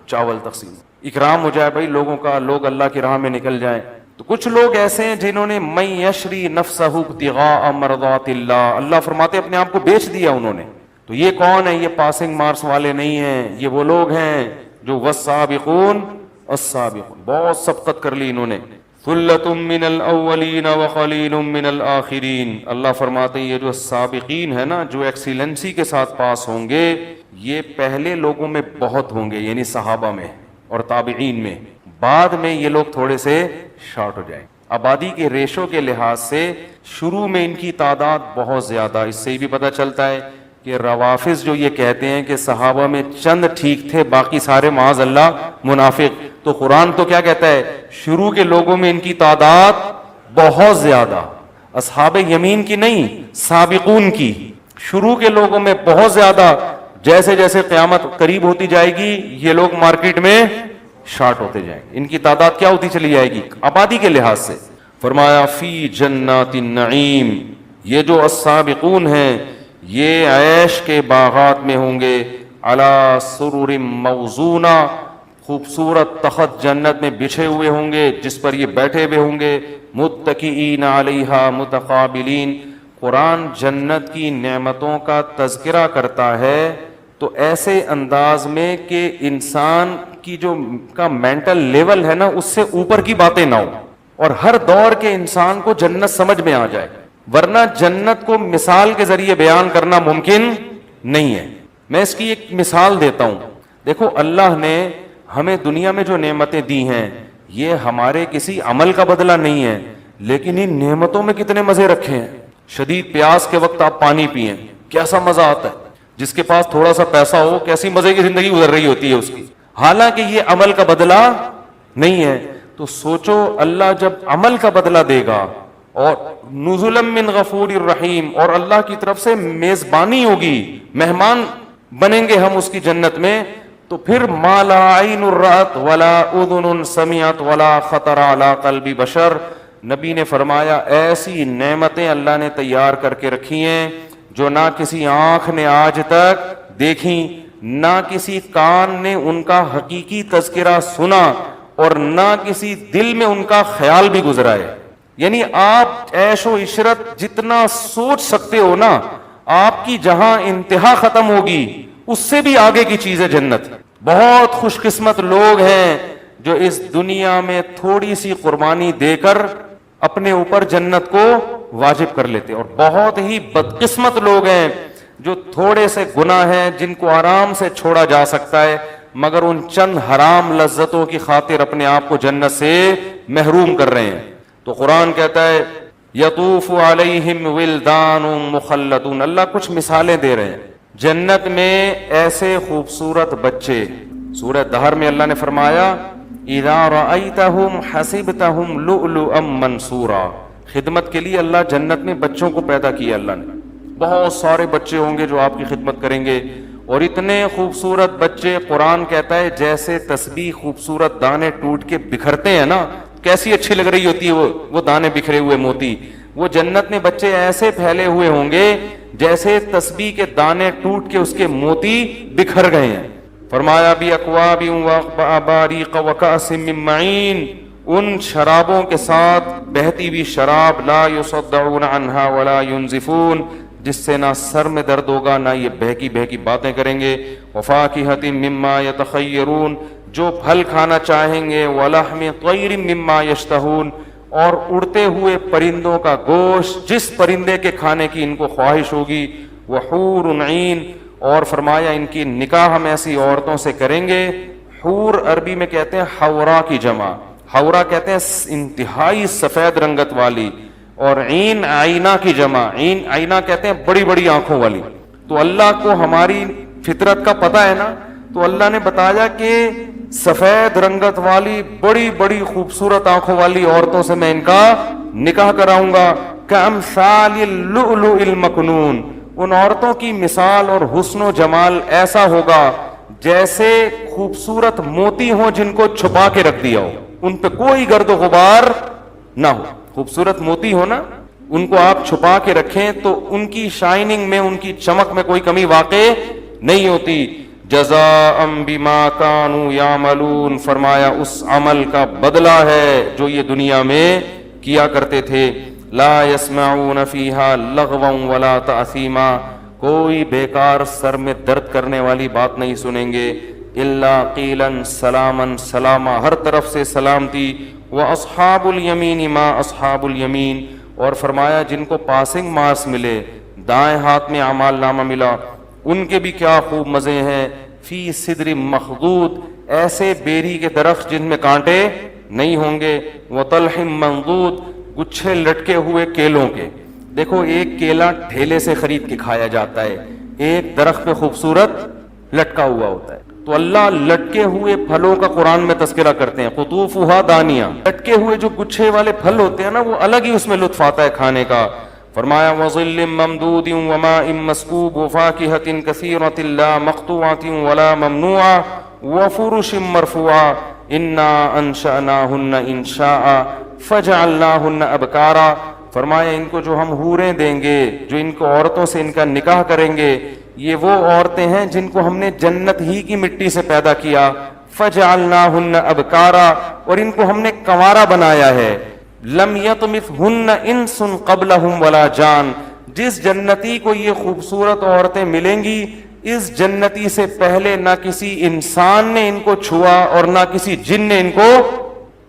چاول تقسیم, اکرام ہو جائے بھائی لوگوں کا, لوگ اللہ کی راہ میں نکل جائیں. تو کچھ لوگ ایسے ہیں جنہوں نے من یشری نفسہ ابتغاء مرضات اللہ, اللہ فرماتے اپنے آپ کو بیچ دیا انہوں نے. تو یہ کون ہے, یہ پاسنگ مارکس والے نہیں ہیں, یہ وہ لوگ ہیں جو والسابقون السابقون, بہت سبقت کر لی انہوں نے. ثلۃ من الاولین وقلیل من الاخرین, اللہ فرماتے ہیں یہ جو سابقین ہے نا, جو ایکسیلنسی کے ساتھ پاس ہوں گے, یہ پہلے لوگوں میں بہت ہوں گے, یعنی صحابہ میں اور تابعین میں. بعد میں یہ لوگ تھوڑے سے شارٹ ہو جائیں. آبادی کے ریشو کے لحاظ سے شروع میں ان کی تعداد بہت زیادہ. اس سے بھی پتہ چلتا ہے کہ روافظ جو یہ کہتے ہیں کہ صحابہ میں چند ٹھیک تھے, باقی سارے معاذ اللہ منافق, تو قرآن تو کیا کہتا ہے, شروع کے لوگوں میں ان کی تعداد بہت زیادہ, اصحاب یمین کی نہیں, سابقون کی. شروع کے لوگوں میں بہت زیادہ, جیسے جیسے قیامت قریب ہوتی جائے گی یہ لوگ مارکیٹ میں شارٹ ہوتے جائیں گے, ان کی تعداد کیا ہوتی چلی جائے گی آبادی کے لحاظ سے. فرمایا فی جنات النعیم, یہ جو السابقون ہیں یہ عیش کے باغات میں ہوں گے, علی سرر موضونہ, خوبصورت تخت جنت میں بچھے ہوئے ہوں گے جس پر یہ بیٹھے ہوئے ہوں گے, متکئین علیہا متقابلین. قرآن جنت کی نعمتوں کا تذکرہ کرتا ہے تو ایسے انداز میں کہ انسان کی جو کا مینٹل لیول ہے نا اس سے اوپر کی باتیں نہ ہو, اور ہر دور کے انسان کو جنت سمجھ میں آ جائے, ورنہ جنت کو مثال کے ذریعے بیان کرنا ممکن نہیں ہے. میں اس کی ایک مثال دیتا ہوں. دیکھو اللہ نے ہمیں دنیا میں جو نعمتیں دی ہیں یہ ہمارے کسی عمل کا بدلہ نہیں ہے, لیکن ان نعمتوں میں کتنے مزے رکھے ہیں. شدید پیاس کے وقت آپ پانی پئیں, کیسا مزہ آتا ہے. جس کے پاس تھوڑا سا پیسہ ہو کیسی مزے کی زندگی گزر رہی ہوتی ہے اس کی, حالانکہ یہ عمل کا بدلہ نہیں ہے. تو سوچو اللہ جب عمل کا بدلہ دے گا, اور نزلا من غفور الرحیم, اور اللہ کی طرف سے میزبانی ہوگی, مہمان بنیں گے ہم اس کی جنت میں، تو پھر ما لا عین رأت ولا اذن سمعت ولا خطر علی قلب بشر. نبی نے فرمایا ایسی نعمتیں اللہ نے تیار کر کے رکھی ہیں جو نہ کسی آنکھ نے آج تک دیکھی، نہ کسی کان نے ان کا حقیقی تذکرہ سنا، اور نہ کسی دل میں ان کا خیال بھی گزرا ہے. یعنی آپ عیش و عشرت جتنا سوچ سکتے ہو نا، آپ کی جہاں انتہا ختم ہوگی اس سے بھی آگے کی چیز ہے جنت. بہت خوش قسمت لوگ ہیں جو اس دنیا میں تھوڑی سی قربانی دے کر اپنے اوپر جنت کو واجب کر لیتے، اور بہت ہی بدقسمت لوگ ہیں جو تھوڑے سے گناہ ہیں جن کو آرام سے چھوڑا جا سکتا ہے، مگر ان چند حرام لذتوں کی خاطر اپنے آپ کو جنت سے محروم کر رہے ہیں. تو قرآن کہتا ہے یطوف علیہم ولدان مخلدون. اللہ کچھ مثالیں دے رہے ہیں جنت میں ایسے خوبصورت بچے. سورہ دہر میں اللہ نے فرمایا اذا رأیتہم حسبتہم لؤلؤا منثورا. خدمت کے لیے اللہ جنت میں بچوں کو پیدا کیا. اللہ نے بہت سارے بچے ہوں گے جو آپ کی خدمت کریں گے، اور اتنے خوبصورت بچے، قرآن کہتا ہے جیسے تسبیح خوبصورت دانے ٹوٹ کے بکھرتے ہیں نا، کیسی اچھی لگ رہی ہوتی ہے وہ دانے بکھرے ہوئے موتی، وہ جنت میں بچے ایسے پھیلے ہوئے ہوں گے جیسے تسبیح کے دانے ٹوٹ کے اس کے موتی بکھر گئے ہیں. فرمایا بھی اکواب واباریق وکأس من معین. ان شرابوں کے ساتھ بہتی ہوئی شراب، لا یصدعون عنہا ولا ینزفون، جس سے نہ سر میں درد ہوگا نہ یہ بہکی بہکی باتیں کریں گے. وفاکہۃ مما یتخیرون، جو پھل کھانا چاہیں گے. ولحم طیر مما یشتہون، اور اڑتے ہوئے پرندوں کا گوشت، جس پرندے کے کھانے کی ان کو خواہش ہوگی. وحور عین، اور فرمایا ان کی نکاح ہم ایسی عورتوں سے کریں گے. حور عربی میں کہتے ہیں حورا کی جمع، حورا کہتے ہیں انتہائی سفید رنگت والی، اور عین آئینہ کی جمع، عین آئینہ کہتے ہیں بڑی بڑی آنکھوں والی. تو اللہ کو ہماری فطرت کا پتہ ہے نا، تو اللہ نے بتایا کہ سفید رنگت والی بڑی بڑی خوبصورت آنکھوں والی عورتوں سے میں ان کا نکاح کراؤں گا. کامثال اللؤلؤ المکنون، ان عورتوں کی مثال اور حسن و جمال ایسا ہوگا جیسے خوبصورت موتی ہوں جن کو چھپا کے رکھ دیا ہو، ان پہ کوئی گرد و غبار نہ ہو. خوبصورت موتی ہو نا، ان کو آپ چھپا کے رکھیں تو ان کی شائننگ میں، ان کی چمک میں کوئی کمی واقع نہیں ہوتی. جزاء بما كانوا يعملون، فرمایا اس عمل کا بدلہ ہے جو یہ دنیا میں کیا کرتے تھے. لا يسمعون فيها لغوا ولا تأثیما، کوئی بیکار سر میں درد کرنے والی بات نہیں سنیں گے. الا قیلا سلاما سلاما، ہر طرف سے سلامتی. واصحاب الیمین ما اصحاب الیمین، اور فرمایا جن کو پاسنگ مارکس ملے، دائیں ہاتھ میں اعمال نامہ ملا، ان کے بھی کیا خوب مزے ہیں. فی صدر مخضود، ایسے بیری کے درخت جن میں کانٹے نہیں ہوں گے. وطلح منضود، گچھے لٹکے ہوئے کیلوں کے. دیکھو ایک کیلا ٹھیلے سے خرید کے کھایا جاتا ہے، ایک درخت پہ خوبصورت لٹکا ہوا ہوتا ہے. تو اللہ لٹکے ہوئے پھلوں کا قرآن میں تذکرہ کرتے ہیں. قطوفھا دانیہ، لٹکے ہوئے جو گچھے والے پھل ہوتے ہیں نا، وہ الگ ہی اس میں لطف آتا ہے کھانے کا. فرمایا وظل ممدود وماء مسکوب وفاکہۃ کثیرۃ لا مقطوعۃ ولا ممنوعۃ وفرش مرفوعۃ انا انشأناہن انشاء فجعلناہن ابکارا. فرمایا ان کو جو ہم حوریں دیں گے، جو ان کو عورتوں سے ان کا نکاح کریں گے، یہ وہ عورتیں ہیں جن کو ہم نے جنت ہی کی مٹی سے پیدا کیا. فجعلناہن ابکارا، اور ان کو ہم نے کنوارا بنایا ہے. لم یطمثہن انس قبلہم ولا جان، جس جنتی کو یہ خوبصورت عورتیں ملیں گی، اس جنتی سے پہلے نہ کسی انسان نے ان کو چھوا اور نہ کسی جن نے ان کو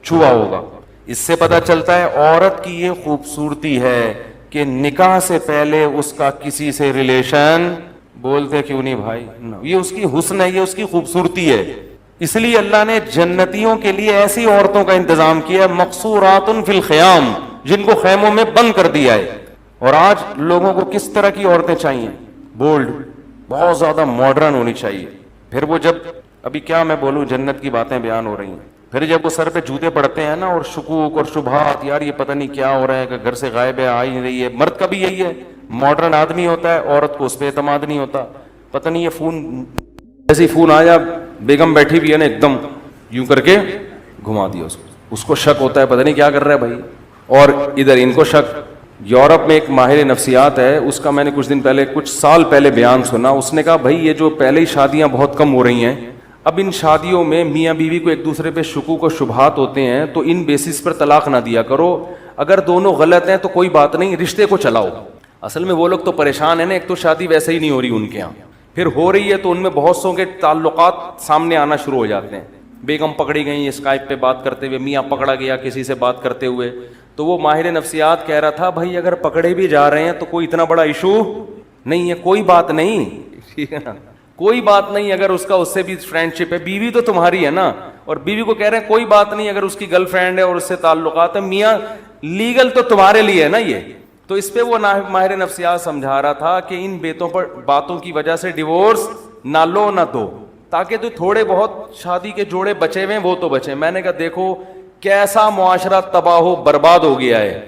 چھوا ہوگا. اس سے پتہ چلتا ہے عورت کی یہ خوبصورتی ہے کہ نکاح سے پہلے اس کا کسی سے ریلیشن، بولتے کیوں نہیں بھائی، یہ اس کی حسن ہے، یہ اس کی خوبصورتی ہے. اس لیے اللہ نے جنتیوں کے لیے ایسی عورتوں کا انتظام کیا ہے مقصورات فی الخیام، جن کو خیموں میں بند کر دیا ہے. اور آج لوگوں کو کس طرح کی عورتیں چاہیے؟ بولڈ، بہت زیادہ ماڈرن ہونی چاہیے. پھر وہ جب، ابھی کیا میں بولوں، جنت کی باتیں بیان ہو رہی ہیں، پھر جب وہ سر پہ جوتے پڑتے ہیں نا، اور شکوک اور شبہات، یار یہ پتہ نہیں کیا ہو رہا ہے کہ گھر سے غائب ہے، آ ہی نہیں رہی ہے. مرد کا بھی یہی ہے، ماڈرن آدمی ہوتا ہے، عورت کو اس پہ اعتماد نہیں ہوتا. پتہ نہیں یہ فون جیسے ہی فون آیا بیگم بیٹھی بھی ہے نا ایک دم یوں کر کے گھما دیا اس کو شک ہوتا ہے پتہ نہیں کیا کر رہا ہے بھائی. اور ادھر ان کو شک. یورپ میں ایک ماہر نفسیات ہے, اس کا میں نے کچھ دن پہلے کچھ سال پہلے بیان سنا. اس نے کہا بھائی یہ جو پہلے ہی شادیاں بہت کم ہو رہی ہیں, اب ان شادیوں میں میاں بیوی کو ایک دوسرے پہ شکوک و شبہات ہوتے ہیں, تو ان بیسس پر طلاق نہ دیا کرو. اگر دونوں غلط ہیں تو کوئی بات نہیں, رشتے کو چلاؤ. اصل میں وہ لوگ تو پریشان ہیں نا, ایک تو شادی ویسے ہی نہیں ہو رہی ان کے یہاں, پھر ہو رہی ہے تو ان میں بہت سو کے تعلقات سامنے آنا شروع ہو جاتے ہیں. بیگم پکڑی گئی اسکائپ پہ بات کرتے ہوئے, میاں پکڑا گیا کسی سے بات کرتے ہوئے. تو وہ ماہر نفسیات کہہ رہا تھا بھائی اگر پکڑے بھی جا رہے ہیں تو کوئی اتنا بڑا ایشو نہیں ہے, کوئی بات نہیں, ٹھیک ہے نا, کوئی بات نہیں. اگر اس کا اس سے بھی فرینڈ شپ ہے, بیوی تو تمہاری ہے نا, اور بیوی کو کہہ رہے ہیں کوئی بات نہیں اگر اس کی گرل فرینڈ ہے اور اس سے تعلقات ہیں, میاں لیگل تو تمہارے لیے ہے نا یہ. تو اس پہ وہ ماہر نفسیات سمجھا رہا تھا کہ ان باتوں کی وجہ سے ڈیورس نہ لو نہ دو, تاکہ تو تھوڑے بہت شادی کے جوڑے بچے ہوئے وہ تو بچے. میں نے کہا دیکھو کیسا معاشرہ تباہ و برباد ہو گیا ہے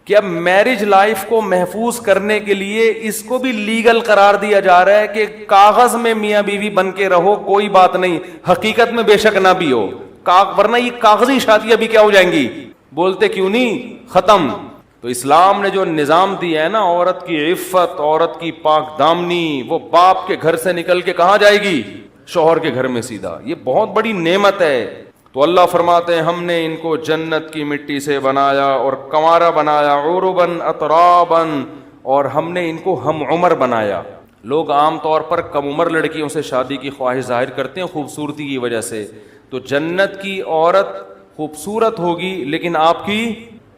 کہ اب میرج لائف کو محفوظ کرنے کے لیے اس کو بھی لیگل قرار دیا جا رہا ہے کہ کاغذ میں میاں بیوی بن کے رہو, کوئی بات نہیں, حقیقت میں بے شک نہ بھی ہو, ورنہ یہ کاغذی شادیاں بھی کیا ہو جائیں گی, بولتے کیوں نہیں, ختم. تو اسلام نے جو نظام دیا ہے نا, عورت کی عفت, عورت کی پاک دامنی, وہ باپ کے گھر سے نکل کے کہاں جائے گی, شوہر کے گھر میں سیدھا. یہ بہت بڑی نعمت ہے. تو اللہ فرماتے ہیں ہم نے ان کو جنت کی مٹی سے بنایا اور کنوارا بنایا, عرباً اتراباً, اور ہم نے ان کو ہم عمر بنایا. لوگ عام طور پر کم عمر لڑکیوں سے شادی کی خواہش ظاہر کرتے ہیں خوبصورتی کی وجہ سے. تو جنت کی عورت خوبصورت ہوگی لیکن آپ کی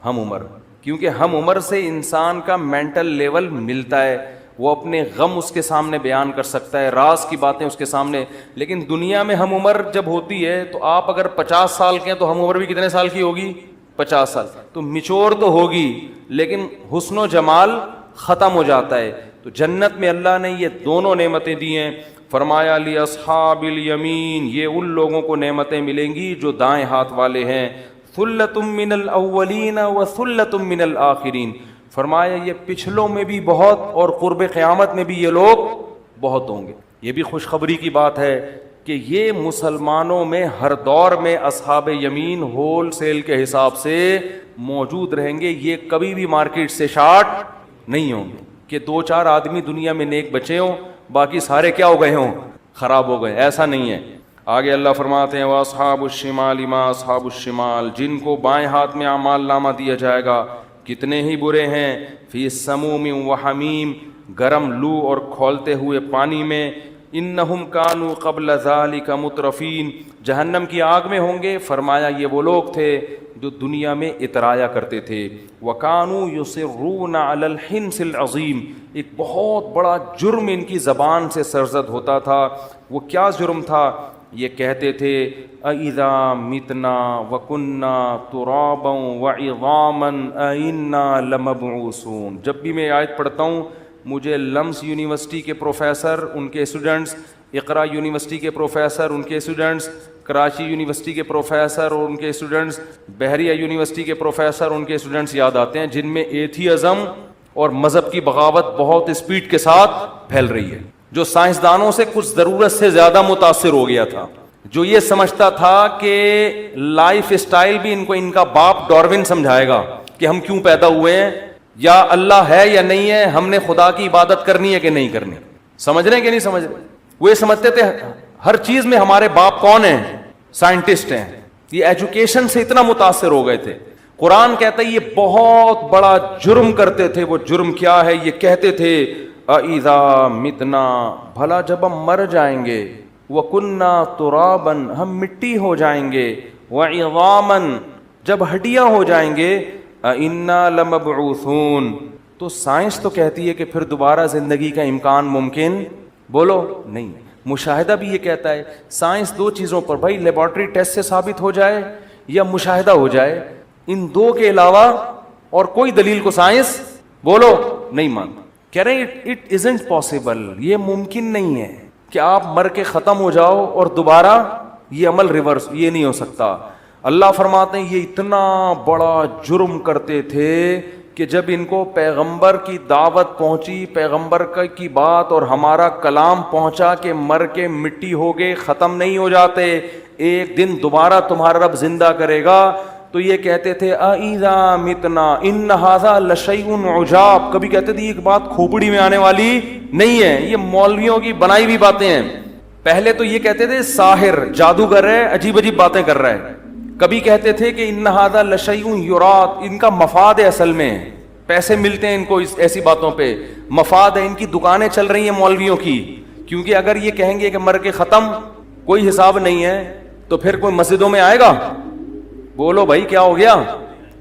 ہم عمر, کیونکہ ہم عمر سے انسان کا مینٹل لیول ملتا ہے, وہ اپنے غم اس کے سامنے بیان کر سکتا ہے, راز کی باتیں اس کے سامنے. لیکن دنیا میں ہم عمر جب ہوتی ہے تو آپ اگر 50 سال کے ہیں تو ہم عمر بھی کتنے سال کی ہوگی, 50 سال. تو میچور تو ہوگی لیکن حسن و جمال ختم ہو جاتا ہے. تو جنت میں اللہ نے یہ دونوں نعمتیں دی ہیں. فرمایا لی اصحاب الیمین, یہ ان لوگوں کو نعمتیں ملیں گی جو دائیں ہاتھ والے ہیں. ثلۃ من الاولین وثلۃ من الآخرین, فرمایا یہ پچھلوں میں بھی بہت اور قرب قیامت میں بھی یہ لوگ بہت ہوں گے. یہ بھی خوشخبری کی بات ہے کہ یہ مسلمانوں میں ہر دور میں اصحاب یمین ہول سیل کے حساب سے موجود رہیں گے. یہ کبھی بھی مارکیٹ سے شارٹ نہیں ہوں گے کہ 2-4 آدمی دنیا میں نیک بچے ہوں باقی سارے کیا ہو گئے ہوں, خراب ہو گئے. ایسا نہیں ہے. آگے اللہ فرماتے ہیں وَأَصْحَابُ الشِّمَالِ مَا أَصْحَابُ الشِّمَالِ, جن کو بائیں ہاتھ میں اعمال نامہ دیا جائے گا کتنے ہی برے ہیں. فی سموم و حمیم, گرم لو اور کھولتے ہوئے پانی میں. انہم کانوا قبل ذالک مترفین, جہنم کی آگ میں ہوں گے. فرمایا یہ وہ لوگ تھے جو دنیا میں اترایا کرتے تھے. وکانوا یصرون علی الحنث العظیم, ایک بہت بڑا جرم ان کی زبان سے سرزد ہوتا تھا. وہ کیا جرم تھا؟ یہ کہتے تھے اَإِذَا مِتْنَا وَكُنَّا تُرَابًا وَعِظَامًا أَإِنَّا لَمَبْعُوثُونَ. جب بھی میں آیت پڑھتا ہوں مجھے لمس یونیورسٹی کے پروفیسر, ان کے اسٹوڈنٹس, اقرا یونیورسٹی کے پروفیسر, ان کے اسٹوڈنٹس, کراچی یونیورسٹی کے پروفیسر اور ان کے اسٹوڈنٹس, بحریہ یونیورسٹی کے پروفیسر, ان کے اسٹوڈنٹس یاد آتے ہیں جن میں ایتھیزم اور مذہب کی بغاوت بہت اسپیڈ کے ساتھ پھیل رہی ہے. جو سائنسدانوں سے کچھ ضرورت سے زیادہ متاثر ہو گیا تھا, جو یہ سمجھتا تھا کہ لائف اسٹائل بھی ان کو ان کا باپ ڈارون سمجھائے گا کہ ہم کیوں پیدا ہوئے ہیں, یا اللہ ہے یا نہیں ہے, ہم نے خدا کی عبادت کرنی ہے کہ نہیں کرنی. سمجھ رہے ہیں کہ نہیں سمجھ رہے؟ وہ یہ سمجھتے تھے ہر چیز میں ہمارے باپ کون ہیں, سائنٹسٹ ہیں. یہ ایجوکیشن سے اتنا متاثر ہو گئے تھے. قرآن کہتا ہے یہ بہت بڑا جرم کرتے تھے. وہ جرم کیا ہے؟ یہ کہتے تھے اِذَا مِتْنَا, بھلا جب ہم مر جائیں گے, وَكُنَّا تُرَابًا, ہم مٹی ہو جائیں گے, وَعِظَامًا, جب ہڈیاں ہو جائیں گے, اِنَّا لَمَبْعُوثُونَ, تو سائنس تو کہتی ہے کہ پھر دوبارہ زندگی کا امکان ممکن, بولو نہیں. مشاہدہ بھی یہ کہتا ہے. سائنس دو چیزوں پر بھائی, لیبارٹری ٹیسٹ سے ثابت ہو جائے یا مشاہدہ ہو جائے, ان دو کے علاوہ اور کوئی دلیل کو سائنس بولو نہیں مانتا. کہہ رہے ہیں اٹ ازنٹ پاسبل, یہ ممکن نہیں ہے کہ آپ مر کے ختم ہو جاؤ اور دوبارہ یہ عمل ریورس, یہ نہیں ہو سکتا. اللہ فرماتے ہیں یہ اتنا بڑا جرم کرتے تھے کہ جب ان کو پیغمبر کی دعوت پہنچی، پیغمبر کی بات اور ہمارا کلام پہنچا کہ مر کے مٹی ہو گئے، ختم نہیں ہو جاتے، ایک دن دوبارہ تمہارا رب زندہ کرے گا، تو یہ کہتے تھے اَإِذَا مِتْنَا إِنَّ هَذَا لَشَيْءٌ عُجَابٌ. کبھی کہتے تھے یہ بات کھوپڑی میں آنے والی نہیں ہے، یہ مولویوں کی بنائی ہوئی باتیں ہیں. پہلے تو یہ کہتے تھے ساحر، جادوگر ہے، عجیب عجیب باتیں کر رہا ہے. کبھی کہتے تھے کہ ان هذا لشیء یراد، ان کا مفاد ہے، اصل میں پیسے ملتے ہیں ان کو ایسی باتوں پہ، مفاد ہے، ان کی دکانیں چل رہی ہیں مولویوں کی. کیونکہ اگر یہ کہیں گے کہ مر کے ختم، کوئی حساب نہیں ہے، تو پھر کوئی مسجدوں میں آئے گا؟ بولو بھائی کیا ہو گیا؟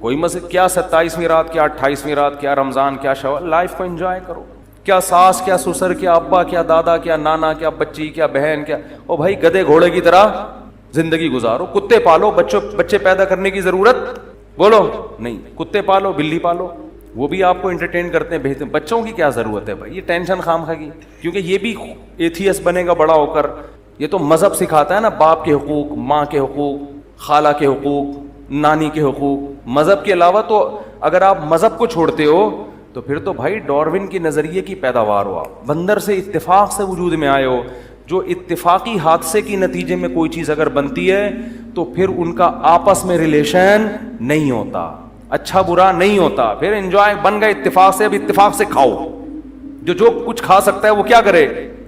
کوئی مسجد کیا 27ویں رات، کیا 28ویں رات، کیا رمضان، کیا شوال. لائف کو انجوائے کرو. کیا ساس، کیا سسر، کیا ابا، کیا دادا، کیا نانا، کیا بچی، کیا بہن، کیا او بھائی گدے گھوڑے کی طرح زندگی گزارو. کتے پالو، بچے پیدا کرنے کی ضرورت بولو نہیں. کتے پالو، بلی پالو، وہ بھی آپ کو انٹرٹین کرتے ہیں، بھیجتے ہیں. بچوں کی کیا ضرورت ہے بھائی؟ یہ ٹینشن خامخواہ کی، کیونکہ یہ بھی ایتھیس بنے گا بڑا ہو کر. یہ تو مذہب سکھاتا ہے نا، باپ کے حقوق، ماں کے حقوق، خالہ کے حقوق، نانی کے حقوق. مذہب کے علاوہ تو اگر آپ مذہب کو چھوڑتے ہو تو پھر تو بھائی ڈاروین کی نظریے کی پیداوار ہو آپ، بندر سے اتفاق سے وجود میں آئے ہو. جو اتفاقی حادثے کی نتیجے میں کوئی چیز اگر بنتی ہے تو پھر ان کا آپس میں ریلیشن نہیں ہوتا، اچھا برا نہیں ہوتا. پھر انجوائے بن گئے اتفاق سے، اب اتفاق سے کھاؤ. جو کچھ کھا سکتا ہے وہ کیا کرے؟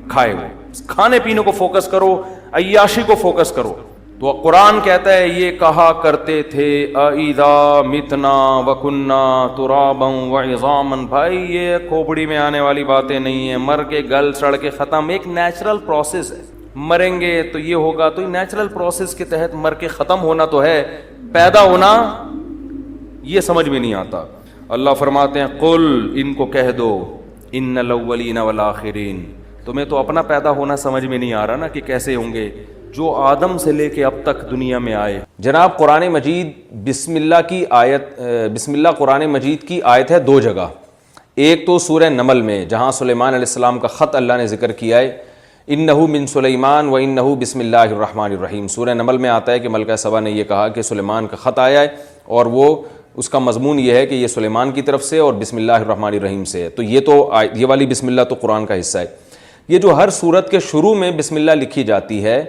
کھائے. وہ کھانے پینے کو فوکس کرو، عیاشی کو فوکس کرو. تو قرآن کہتا ہے یہ کہا کرتے تھے اَإِذَا مِتْنَا وَكُنَّا تُرَابًا وَعِظَامًا. بھائی یہ کھوپڑی میں آنے والی باتیں نہیں ہیں. مر کے گل سڑ کے ختم، ایک نیچرل پروسیس ہے. مریں گے تو یہ ہوگا، تو نیچرل پروسیس کے تحت مر کے ختم ہونا تو ہے، پیدا ہونا یہ سمجھ میں نہیں آتا. اللہ فرماتے ہیں قل، ان کو کہہ دو، ان الاولین والآخرین. تمہیں تو اپنا پیدا ہونا سمجھ میں نہیں آ رہا نا کہ کیسے ہوں گے، جو آدم سے لے کے اب تک دنیا میں آئے. جناب قرآن مجید بسم اللہ کی آیت، بسم اللہ قرآن مجید کی آیت ہے دو جگہ. ایک تو سورہ نمل میں جہاں سلیمان علیہ السلام کا خط اللہ نے ذکر کیا ہے، انہ من سلیمان و انہ بسم اللہ الرحمن الرحیم. سورہ نمل میں آتا ہے کہ ملکہ سبا نے یہ کہا کہ سلیمان کا خط آیا ہے، اور وہ اس کا مضمون یہ ہے کہ یہ سلیمان کی طرف سے اور بسم اللہ الرحمن الرحیم سے ہے. تو یہ والی بسم اللہ تو قرآن کا حصہ ہے. یہ جو ہر سورت کے شروع میں بسم اللہ لکھی جاتی ہے،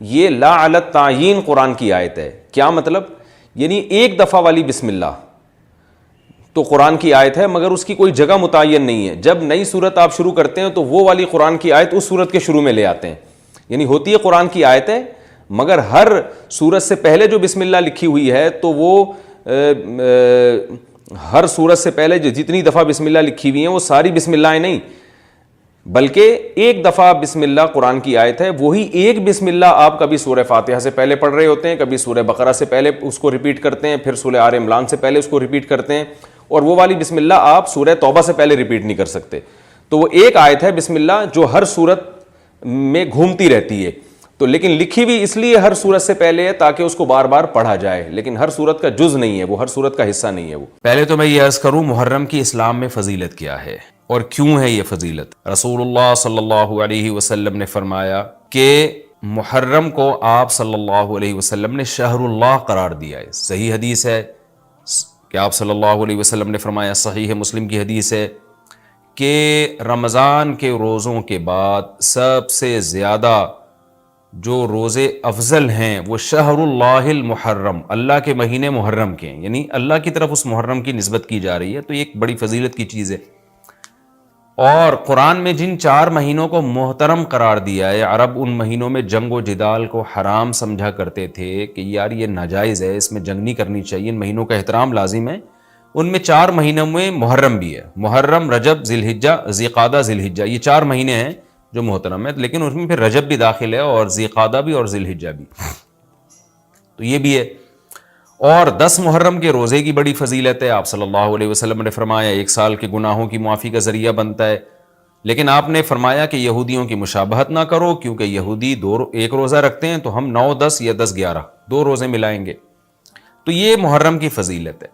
یہ لا علی التعیین قرآن کی آیت ہے. کیا مطلب؟ یعنی ایک دفعہ والی بسم اللہ تو قرآن کی آیت ہے، مگر اس کی کوئی جگہ متعین نہیں ہے. جب نئی سورت آپ شروع کرتے ہیں تو وہ والی قرآن کی آیت اس سورت کے شروع میں لے آتے ہیں. یعنی ہوتی ہے قرآن کی آیت ہے، مگر ہر سورت سے پہلے جو بسم اللہ لکھی ہوئی ہے تو وہ ہر سورت سے پہلے جتنی دفعہ بسم اللہ لکھی ہوئی ہیں وہ ساری بسم اللہ نہیں، بلکہ ایک دفعہ بسم اللہ قرآن کی آیت ہے. وہی ایک بسم اللہ آپ کبھی سورہ فاتحہ سے پہلے پڑھ رہے ہوتے ہیں، کبھی سورہ بقرہ سے پہلے اس کو ریپیٹ کرتے ہیں، پھر سورہ آل عمران سے پہلے اس کو ریپیٹ کرتے ہیں، اور وہ والی بسم اللہ آپ سورہ توبہ سے پہلے ریپیٹ نہیں کر سکتے. تو وہ ایک آیت ہے بسم اللہ جو ہر سورت میں گھومتی رہتی ہے. تو لیکن لکھی بھی اس لیے ہر سورت سے پہلے ہے تاکہ اس کو بار بار پڑھا جائے، لیکن ہر سورت کا جز نہیں ہے، وہ ہر سورت کا حصہ نہیں ہے. وہ پہلے تو میں یہ عرض کروں محرم کی اسلام میں فضیلت کیا ہے اور کیوں ہے یہ فضیلت. رسول اللہ صلی اللہ علیہ وسلم نے فرمایا کہ محرم کو آپ صلی اللہ علیہ وسلم نے شہر اللہ قرار دیا ہے. صحیح حدیث ہے کہ آپ صلی اللہ علیہ وسلم نے فرمایا، صحیح مسلم کی حدیث ہے کہ رمضان کے روزوں کے بعد سب سے زیادہ جو روزے افضل ہیں وہ شہر اللہ المحرم، اللہ کے مہینے محرم کے ہیں، یعنی اللہ کی طرف اس محرم کی نسبت کی جا رہی ہے. تو یہ ایک بڑی فضیلت کی چیز ہے. اور قرآن میں جن 4 مہینوں کو محترم قرار دیا ہے، عرب ان مہینوں میں جنگ و جدال کو حرام سمجھا کرتے تھے کہ یار یہ ناجائز ہے، اس میں جنگ نہیں کرنی چاہیے، ان مہینوں کا احترام لازم ہے. ان میں 4 مہینوں میں محرم بھی ہے، محرم، رجب، ذی الحجہ، ذی قعدہ، ذی الحجہ، یہ 4 مہینے ہیں جو محترم ہے. لیکن اس میں پھر رجب بھی داخل ہے اور ذی قعدہ بھی اور ذی الحجہ بھی، تو یہ بھی ہے. اور 10 محرم کے روزے کی بڑی فضیلت ہے. آپ صلی اللہ علیہ وسلم نے فرمایا 1 سال کے گناہوں کی معافی کا ذریعہ بنتا ہے. لیکن آپ نے فرمایا کہ یہودیوں کی مشابہت نہ کرو، کیونکہ یہودی 1 روزہ رکھتے ہیں تو ہم 9، 10 یا 10، 11 2 روزے ملائیں گے. تو یہ محرم کی فضیلت ہے.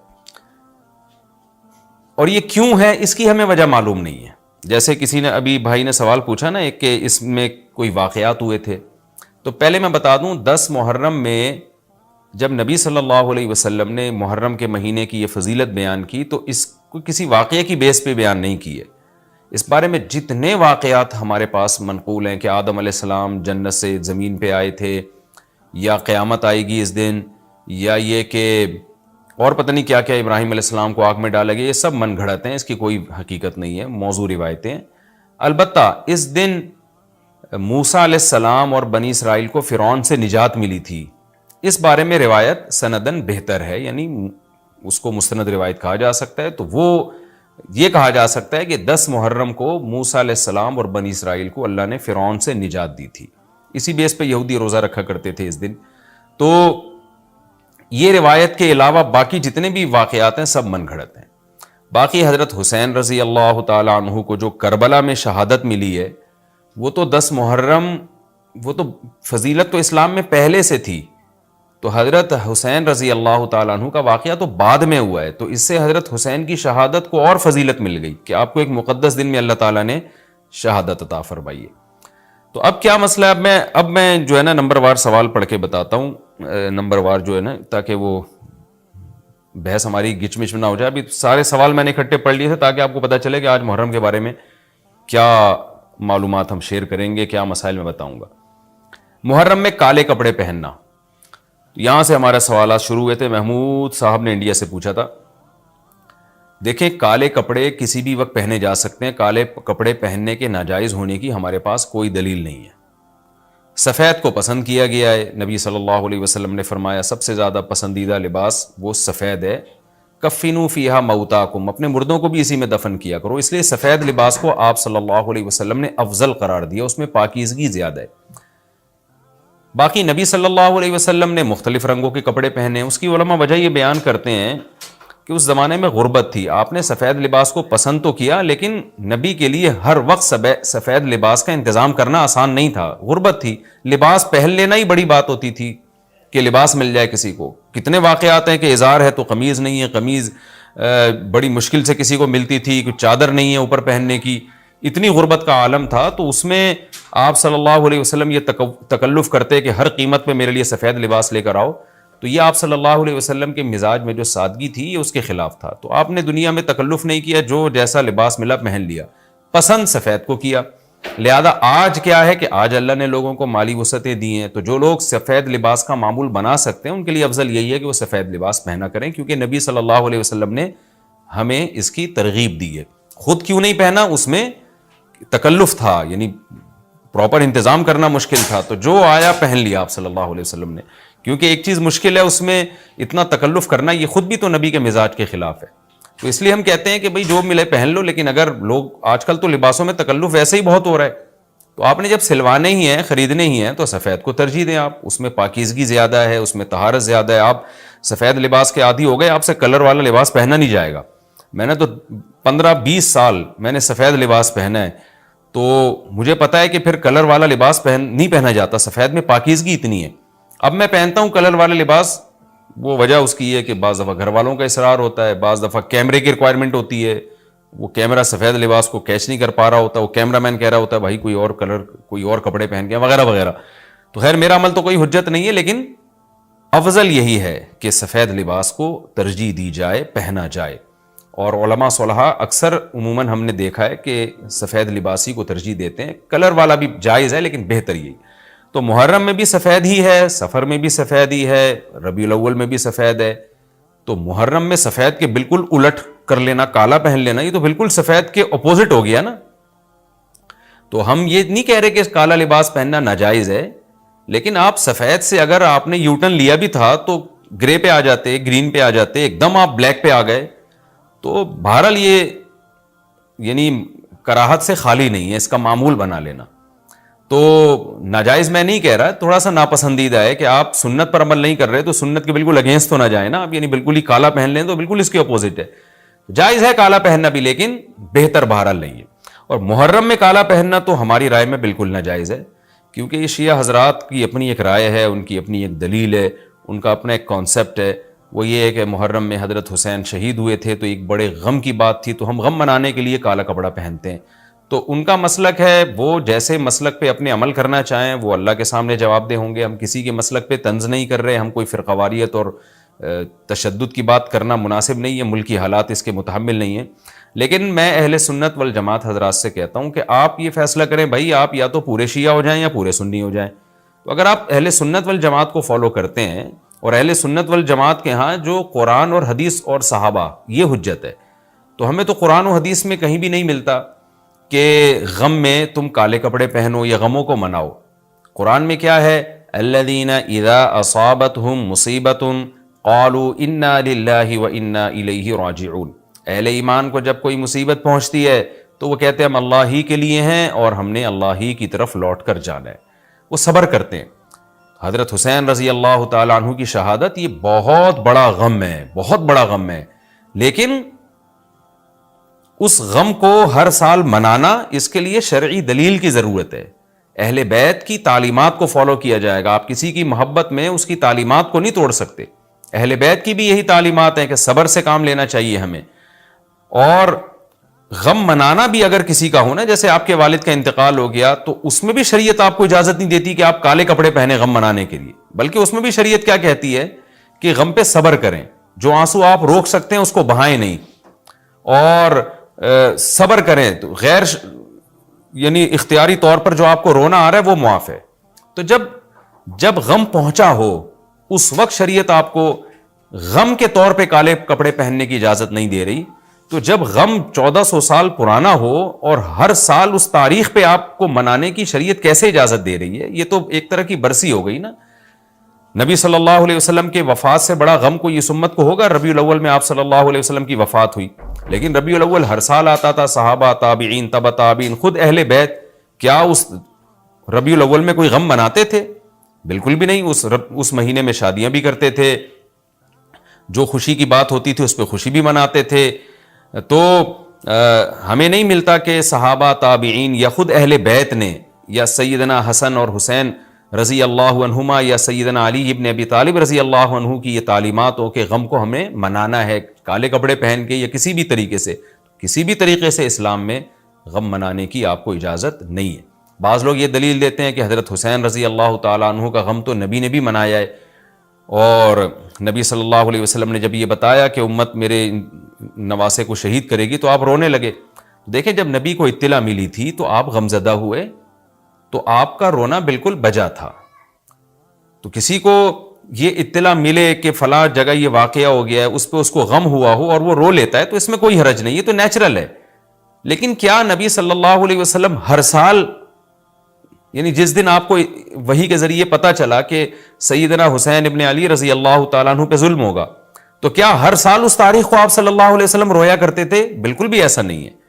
اور یہ کیوں ہے اس کی ہمیں وجہ معلوم نہیں ہے. جیسے کسی نے ابھی بھائی نے سوال پوچھا نا ایک کہ اس میں کوئی واقعات ہوئے تھے، تو پہلے میں بتا دوں 10 محرم میں جب نبی صلی اللہ علیہ وسلم نے محرم کے مہینے کی یہ فضیلت بیان کی تو اس کو کسی واقعے کی بیس پہ بیان نہیں کی ہے. اس بارے میں جتنے واقعات ہمارے پاس منقول ہیں کہ آدم علیہ السلام جنت سے زمین پہ آئے تھے، یا قیامت آئے گی اس دن، یا یہ کہ اور پتہ نہیں کیا کیا ابراہیم علیہ السلام کو آگ میں ڈالا گیا، یہ سب من گھڑت ہیں، اس کی کوئی حقیقت نہیں ہے، موضوع روایتیں ہیں. البتہ اس دن موسیٰ علیہ السلام اور بنی اسرائیل کو فرعون سے نجات ملی تھی، اس بارے میں روایت سندن بہتر ہے، یعنی اس کو مستند روایت کہا جا سکتا ہے. تو وہ یہ کہا جا سکتا ہے کہ 10 محرم کو موسیٰ علیہ السلام اور بنی اسرائیل کو اللہ نے فرعون سے نجات دی تھی. اسی بیس پہ یہودی روزہ رکھا کرتے تھے اس دن. تو یہ روایت کے علاوہ باقی جتنے بھی واقعات ہیں سب من گھڑت ہیں. باقی حضرت حسین رضی اللہ تعالیٰ عنہ کو جو کربلا میں شہادت ملی ہے، وہ تو 10 محرم، وہ تو فضیلت تو اسلام میں پہلے سے تھی. تو حضرت حسین رضی اللہ تعالیٰ عنہ کا واقعہ تو بعد میں ہوا ہے، تو اس سے حضرت حسین کی شہادت کو اور فضیلت مل گئی کہ آپ کو ایک مقدس دن میں اللہ تعالیٰ نے شہادت عطا فرمائی ہے. تو اب کیا مسئلہ ہے؟ اب میں جو ہے نا نمبر وار سوال پڑھ کے بتاتا ہوں، نمبر وار جو ہے نا، تاکہ وہ بحث ہماری گچ مچ نہ ہو جائے. ابھی سارے سوال میں نے اکٹھے پڑھ لیے تھے تاکہ آپ کو پتہ چلے کہ آج محرم کے بارے میں کیا معلومات ہم شیئر کریں گے، کیا مسائل میں بتاؤں گا. محرم میں کالے کپڑے پہننا، یہاں سے ہمارے سوالات شروع ہوئے تھے. محمود صاحب نے انڈیا سے پوچھا تھا. دیکھیں، کالے کپڑے کسی بھی وقت پہنے جا سکتے ہیں. کالے کپڑے پہننے کے ناجائز ہونے کی ہمارے پاس کوئی دلیل نہیں ہے. سفید کو پسند کیا گیا ہے. نبی صلی اللہ علیہ وسلم نے فرمایا سب سے زیادہ پسندیدہ لباس وہ سفید ہے. کفنوا فیہا موتاکم، اپنے مردوں کو بھی اسی میں دفن کیا کرو. اس لیے سفید لباس کو آپ صلی اللہ علیہ وسلم نے افضل قرار دیا، اس میں پاکیزگی زیادہ ہے. باقی نبی صلی اللہ علیہ وسلم نے مختلف رنگوں کے کپڑے پہنے. اس کی علماء وجہ یہ بیان کرتے ہیں کہ اس زمانے میں غربت تھی. آپ نے سفید لباس کو پسند تو کیا، لیکن نبی کے لیے ہر وقت سفید لباس کا انتظام کرنا آسان نہیں تھا. غربت تھی، لباس پہن لینا ہی بڑی بات ہوتی تھی کہ لباس مل جائے کسی کو. کتنے واقعات ہیں کہ ازار ہے تو قمیض نہیں ہے، قمیض بڑی مشکل سے کسی کو ملتی تھی، کچھ چادر نہیں ہے اوپر پہننے کی. اتنی غربت کا عالم تھا. تو اس میں آپ صلی اللہ علیہ وسلم یہ تکلف کرتے کہ ہر قیمت پہ میرے لیے سفید لباس لے کر آؤ. تو یہ آپ صلی اللہ علیہ وسلم کے مزاج میں جو سادگی تھی یہ اس کے خلاف تھا. تو آپ نے دنیا میں تکلف نہیں کیا، جو جیسا لباس ملا پہن لیا. پسند سفید کو کیا. لہذا آج کیا ہے کہ آج اللہ نے لوگوں کو مالی وسعتیں دی ہیں، تو جو لوگ سفید لباس کا معمول بنا سکتے ہیں ان کے لیے افضل یہی ہے کہ وہ سفید لباس پہنا کریں، کیونکہ نبی صلی اللہ علیہ وسلم نے ہمیں اس کی ترغیب دی ہے. خود کیوں نہیں پہنا؟ اس میں تکلف تھا، یعنی پراپر انتظام کرنا مشکل تھا. تو جو آیا پہن لیا آپ صلی اللہ علیہ وسلم نے، کیونکہ ایک چیز مشکل ہے اس میں اتنا تکلف کرنا، یہ خود بھی تو نبی کے مزاج کے خلاف ہے. تو اس لیے ہم کہتے ہیں کہ بھئی جو ملے پہن لو. لیکن اگر لوگ آج کل تو لباسوں میں تکلف ویسے ہی بہت ہو رہا ہے، تو آپ نے جب سلوانے ہی ہیں، خریدنے ہی ہیں، تو سفید کو ترجیح دیں آپ. اس میں پاکیزگی زیادہ ہے، اس میں طہارت زیادہ ہے. آپ سفید لباس کے عادی ہو گئے، آپ سے کلر والا لباس پہنا نہیں جائے گا. میں نے تو 15-20 سال میں نے سفید لباس پہنا ہے، تو مجھے پتا ہے کہ پھر کلر والا لباس نہیں پہنا جاتا. سفید میں پاکیزگی اتنی ہے. اب میں پہنتا ہوں کلر والا لباس، وہ وجہ اس کی ہے کہ بعض دفعہ گھر والوں کا اصرار ہوتا ہے، بعض دفعہ کیمرے کی ریکوائرمنٹ ہوتی ہے، وہ کیمرہ سفید لباس کو کیچ نہیں کر پا رہا ہوتا، وہ کیمرہ مین کہہ رہا ہوتا ہے بھائی کوئی اور کلر، کوئی اور کپڑے پہن کے وغیرہ وغیرہ. تو خیر میرا عمل تو کوئی حجت نہیں ہے، لیکن افضل یہی ہے کہ سفید لباس کو ترجیح دی جائے، پہنا جائے. اور علماء صلحاء اکثر عموماً ہم نے دیکھا ہے کہ سفید لباسی کو ترجیح دیتے ہیں. کلر والا بھی جائز ہے لیکن بہتر یہی. تو محرم میں بھی سفید ہی ہے، سفر میں بھی سفید ہی ہے، ربیع الاول میں بھی سفید ہے. تو محرم میں سفید کے بالکل الٹ کر لینا، کالا پہن لینا، یہ تو بالکل سفید کے اپوزٹ ہو گیا نا. تو ہم یہ نہیں کہہ رہے کہ کالا لباس پہننا ناجائز ہے، لیکن آپ سفید سے اگر آپ نے یو ٹرن لیا بھی تھا تو گرے پہ آ جاتے، گرین پہ آ جاتے، ایک دم آپ بلیک پہ آ گئے، تو بہرحال یہ یعنی کراہت سے خالی نہیں ہے، اس کا معمول بنا لینا. تو ناجائز میں نہیں کہہ رہا، تھوڑا سا ناپسندیدہ ہے کہ آپ سنت پر عمل نہیں کر رہے تو سنت کے بالکل اگینسٹ تو نہ جائیں نا آپ، یعنی بالکل ہی کالا پہن لیں تو بالکل اس کے اپوزٹ ہے. جائز ہے کالا پہننا بھی، لیکن بہتر بہرحال نہیں ہے. اور محرم میں کالا پہننا تو ہماری رائے میں بالکل ناجائز ہے، کیونکہ یہ شیعہ حضرات کی اپنی ایک رائے ہے، ان کی اپنی ایک دلیل ہے، ان کا اپنا ایک کانسیپٹ ہے. وہ یہ ہے کہ محرم میں حضرت حسین شہید ہوئے تھے تو ایک بڑے غم کی بات تھی، تو ہم غم منانے کے لیے کالا کپڑا پہنتے ہیں. تو ان کا مسلک ہے، وہ جیسے مسلک پہ اپنے عمل کرنا چاہیں وہ اللہ کے سامنے جواب دہ ہوں گے. ہم کسی کے مسلک پہ طنز نہیں کر رہے، ہم کوئی فرقہ واریت اور تشدد کی بات کرنا مناسب نہیں ہے، ملکی حالات اس کے متحمل نہیں ہیں. لیکن میں اہل سنت والجماعت حضرات سے کہتا ہوں کہ آپ یہ فیصلہ کریں بھائی، آپ یا تو پورے شیعہ ہو جائیں یا پورے سنی ہو جائیں. تو اگر آپ اہل سنت والجماعت کو فالو کرتے ہیں، اور اہل سنت والجماعت کے ہاں جو قرآن اور حدیث اور صحابہ یہ حجت ہے، تو ہمیں تو قرآن و حدیث میں کہیں بھی نہیں ملتا کہ غم میں تم کالے کپڑے پہنو یا غموں کو مناؤ. قرآن میں کیا ہے؟ الذین اذا اصابتہم مصیبۃ قالوا انا للہ وانا الیہ راجعون. اہل ایمان کو جب کوئی مصیبت پہنچتی ہے تو وہ کہتے ہیں ہم اللہ ہی کے لیے ہیں اور ہم نے اللہ ہی کی طرف لوٹ کر جانا ہے. وہ صبر کرتے ہیں. حضرت حسین رضی اللہ تعالیٰ عنہ کی شہادت یہ بہت بڑا غم ہے، بہت بڑا غم ہے، لیکن اس غم کو ہر سال منانا، اس کے لیے شرعی دلیل کی ضرورت ہے. اہل بیت کی تعلیمات کو فالو کیا جائے گا. آپ کسی کی محبت میں اس کی تعلیمات کو نہیں توڑ سکتے. اہل بیت کی بھی یہی تعلیمات ہیں کہ صبر سے کام لینا چاہیے ہمیں. اور غم منانا بھی اگر کسی کا ہونا، جیسے آپ کے والد کا انتقال ہو گیا، تو اس میں بھی شریعت آپ کو اجازت نہیں دیتی کہ آپ کالے کپڑے پہنے غم منانے کے لیے، بلکہ اس میں بھی شریعت کیا کہتی ہے کہ غم پہ صبر کریں. جو آنسو آپ روک سکتے ہیں اس کو بہائیں نہیں، اور صبر کریں. تو غیر یعنی اختیاری طور پر جو آپ کو رونا آ رہا ہے وہ معاف ہے. تو جب غم پہنچا ہو اس وقت شریعت آپ کو غم کے طور پہ کالے کپڑے پہننے کی اجازت نہیں دے رہی. تو جب غم 1400 سال پرانا ہو اور ہر سال اس تاریخ پہ آپ کو منانے کی شریعت کیسے اجازت دے رہی ہے؟ یہ تو ایک طرح کی برسی ہو گئی نا. نبی صلی اللہ علیہ وسلم کے وفات سے بڑا غم کو اس امت کو ہوگا. ربیع الاول میں آپ صلی اللہ علیہ وسلم کی وفات ہوئی، لیکن ربیع الاول ہر سال آتا تھا. صحابہ، تابعین، تبع تابعین، خود اہل بیت کیا اس ربیع الاول میں کوئی غم مناتے تھے؟ بالکل بھی نہیں. اس مہینے میں شادیاں بھی کرتے تھے، جو خوشی کی بات ہوتی تھی اس پہ خوشی بھی مناتے تھے. تو ہمیں نہیں ملتا کہ صحابہ، تابعین یا خود اہل بیت نے، یا سیدنا حسن اور حسین رضی اللہ عنہما یا سیدنا علی ابن ابی طالب رضی اللہ عنہ کی یہ تعلیمات ہو کہ غم کو ہمیں منانا ہے کالے کپڑے پہن کے یا کسی بھی طریقے سے. کسی بھی طریقے سے اسلام میں غم منانے کی آپ کو اجازت نہیں ہے. بعض لوگ یہ دلیل دیتے ہیں کہ حضرت حسین رضی اللہ تعالیٰ عنہ کا غم تو نبی نے بھی منایا ہے، اور نبی صلی اللہ علیہ وسلم نے جب یہ بتایا کہ امت میرے نواسے کو شہید کرے گی تو آپ رونے لگے. دیکھیں جب نبی کو اطلاع ملی تھی تو آپ غمزدہ ہوئے، تو آپ کا رونا بالکل بجا تھا. تو کسی کو یہ اطلاع ملے کہ فلاں جگہ یہ واقعہ ہو گیا ہے، اس پہ اس کو غم ہوا ہو اور وہ رو لیتا ہے، تو اس میں کوئی حرج نہیں، یہ تو نیچرل ہے. لیکن کیا نبی صلی اللہ علیہ وسلم ہر سال، یعنی جس دن آپ کو وحی کے ذریعے پتہ چلا کہ سیدنا حسین ابن علی رضی اللہ تعالیٰ عنہ پہ ظلم ہوگا، تو کیا ہر سال اس تاریخ کو آپ صلی اللہ علیہ وسلم رویا کرتے تھے؟ بالکل بھی ایسا نہیں ہے.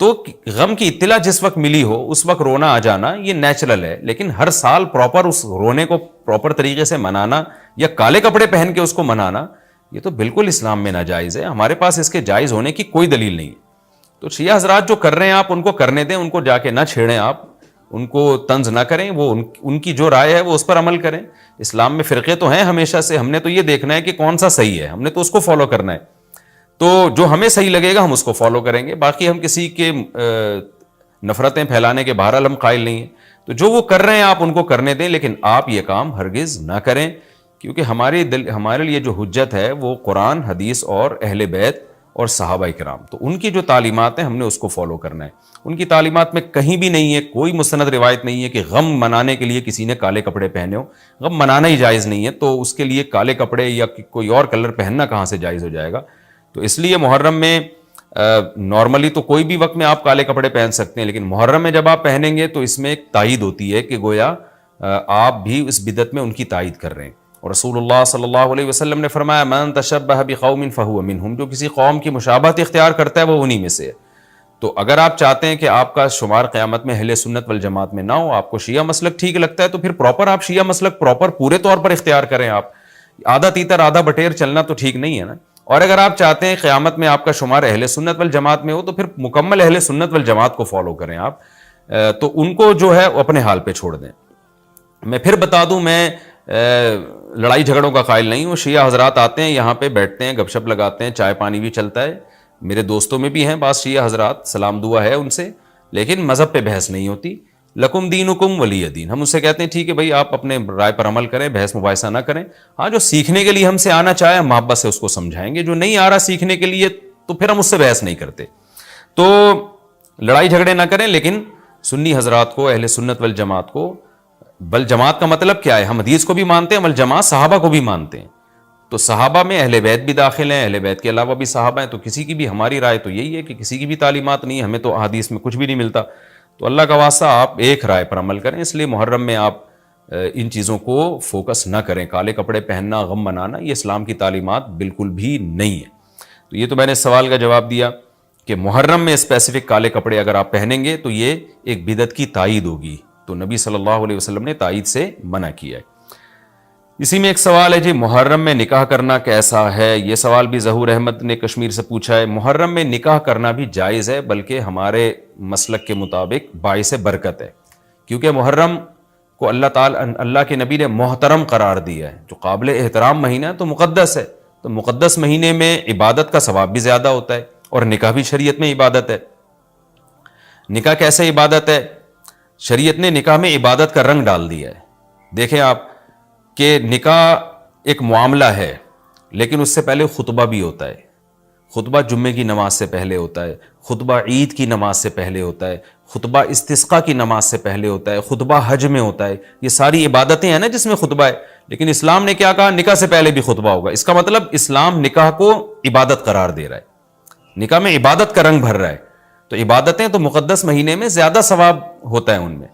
تو غم کی اطلاع جس وقت ملی ہو اس وقت رونا آ جانا یہ نیچرل ہے، لیکن ہر سال پراپر اس رونے کو پراپر طریقے سے منانا یا کالے کپڑے پہن کے اس کو منانا، یہ تو بالکل اسلام میں ناجائز ہے. ہمارے پاس اس کے جائز ہونے کی کوئی دلیل نہیں ہے. تو شیعہ حضرات جو کر رہے ہیں آپ ان کو کرنے دیں، ان کو جا کے نہ چھیڑیں، آپ ان کو طنز نہ کریں. وہ ان کی جو رائے ہے وہ اس پر عمل کریں. اسلام میں فرقے تو ہیں ہمیشہ سے، ہم نے تو یہ دیکھنا ہے کہ کون سا صحیح ہے، ہم نے تو اس کو فالو کرنا ہے. تو جو ہمیں صحیح لگے گا ہم اس کو فالو کریں گے. باقی ہم کسی کے نفرتیں پھیلانے کے بہرحال ہم قائل نہیں ہیں. تو جو وہ کر رہے ہیں آپ ان کو کرنے دیں، لیکن آپ یہ کام ہرگز نہ کریں، کیونکہ ہمارے لیے جو حجت ہے وہ قرآن، حدیث اور اہل بیت اور صحابہ کرام. تو ان کی جو تعلیمات ہیں ہم نے اس کو فالو کرنا ہے. ان کی تعلیمات میں کہیں بھی نہیں ہے، کوئی مستند روایت نہیں ہے کہ غم منانے کے لیے کسی نے کالے کپڑے پہنے ہو. غم منانا ہی جائز نہیں ہے، تو اس کے لیے کالے کپڑے یا کوئی اور کلر پہننا کہاں سے جائز ہو جائے گا؟ تو اس لیے محرم میں نارملی تو کوئی بھی وقت میں آپ کالے کپڑے پہن سکتے ہیں، لیکن محرم میں جب آپ پہنیں گے تو اس میں ایک تائید ہوتی ہے کہ گویا آپ بھی اس بدعت میں ان کی تائید کر رہے ہیں. اور رسول اللہ صلی اللہ علیہ وسلم نے فرمایا من تشبہ بقوم فہو منہم، جو کسی قوم کی مشابہت اختیار کرتا ہے وہ انہی میں سے ہے. تو اگر آپ چاہتے ہیں کہ آپ کا شمار قیامت میں اہل سنت والجماعت میں نہ ہو، آپ کو شیعہ مسلک ٹھیک لگتا ہے، تو پھر پراپر آپ شیعہ مسلک پراپر پورے طور پر اختیار کریں. آپ آدھا تیتر آدھا بٹیر چلنا تو ٹھیک نہیں ہے نا. اور اگر آپ چاہتے ہیں قیامت میں آپ کا شمار اہل سنت والجماعت میں ہو، تو پھر مکمل اہل سنت والجماعت کو فالو کریں آپ. تو ان کو جو ہے اپنے حال پہ چھوڑ دیں. میں پھر بتا دوں، میں لڑائی جھگڑوں کا قائل نہیں ہوں. شیعہ حضرات آتے ہیں یہاں پہ بیٹھتے ہیں، گپ شپ لگاتے ہیں، چائے پانی بھی چلتا ہے. میرے دوستوں میں بھی ہیں بعض شیعہ حضرات، سلام دعا ہے ان سے. لیکن مذہب پہ بحث نہیں ہوتی. لکم دینکم ولی دین. ہم اسے کہتے ہیں ٹھیک ہے بھائی آپ اپنے رائے پر عمل کریں, بحث مباحثہ نہ کریں. ہاں جو سیکھنے کے لیے ہم سے آنا چاہے محبت سے اس کو سمجھائیں گے, جو نہیں آ رہا سیکھنے کے لیے تو پھر ہم اس سے بحث نہیں کرتے. تو لڑائی جھگڑے نہ کریں. لیکن سنی حضرات کو, اہل سنت والجماعت کو, بل جماعت کا مطلب کیا ہے؟ ہم حدیث کو بھی مانتے ہیں, بل جماعت صحابہ کو بھی مانتے ہیں. تو صحابہ میں اہل بیت بھی داخل ہیں, اہل بیت کے علاوہ بھی صحابہ ہیں. تو کسی کی بھی, ہماری رائے تو یہی ہے کہ کسی کی بھی تعلیمات نہیں ہے, ہمیں تو احادیث میں کچھ بھی نہیں ملتا. تو اللہ کا واسطہ آپ ایک رائے پر عمل کریں. اس لیے محرم میں آپ ان چیزوں کو فوکس نہ کریں. کالے کپڑے پہننا, غم منانا, یہ اسلام کی تعلیمات بالکل بھی نہیں ہے. تو یہ تو میں نے سوال کا جواب دیا کہ محرم میں اسپیسیفک کالے کپڑے اگر آپ پہنیں گے تو یہ ایک بدعت کی تائید ہوگی. تو نبی صلی اللہ علیہ وسلم نے تائید سے منع کیا ہے. اسی میں ایک سوال ہے جی, محرم میں نکاح کرنا کیسا ہے؟ یہ سوال بھی ظہور احمد نے کشمیر سے پوچھا ہے. محرم میں نکاح کرنا بھی جائز ہے, بلکہ ہمارے مسلک کے مطابق باعث برکت ہے, کیونکہ محرم کو اللہ کے نبی نے محترم قرار دیا ہے, جو قابل احترام مہینہ ہے تو مقدس ہے. تو مقدس مہینے میں عبادت کا ثواب بھی زیادہ ہوتا ہے, اور نکاح بھی شریعت میں عبادت ہے. نکاح کیسے عبادت ہے؟ شریعت نے نکاح میں عبادت کا رنگ ڈال دیا ہے. دیکھیں آپ کہ نکاح ایک معاملہ ہے, لیکن اس سے پہلے خطبہ بھی ہوتا ہے. خطبہ جمعے کی نماز سے پہلے ہوتا ہے, خطبہ عید کی نماز سے پہلے ہوتا ہے, خطبہ استسقاء کی نماز سے پہلے ہوتا ہے, خطبہ حج میں ہوتا ہے. یہ ساری عبادتیں ہیں نا جس میں خطبہ ہے. لیکن اسلام نے کیا کہا؟ نکاح سے پہلے بھی خطبہ ہوگا. اس کا مطلب اسلام نکاح کو عبادت قرار دے رہا ہے, نکاح میں عبادت کا رنگ بھر رہا ہے. تو عبادتیں تو مقدس مہینے میں زیادہ ثواب ہوتا ہے ان میں.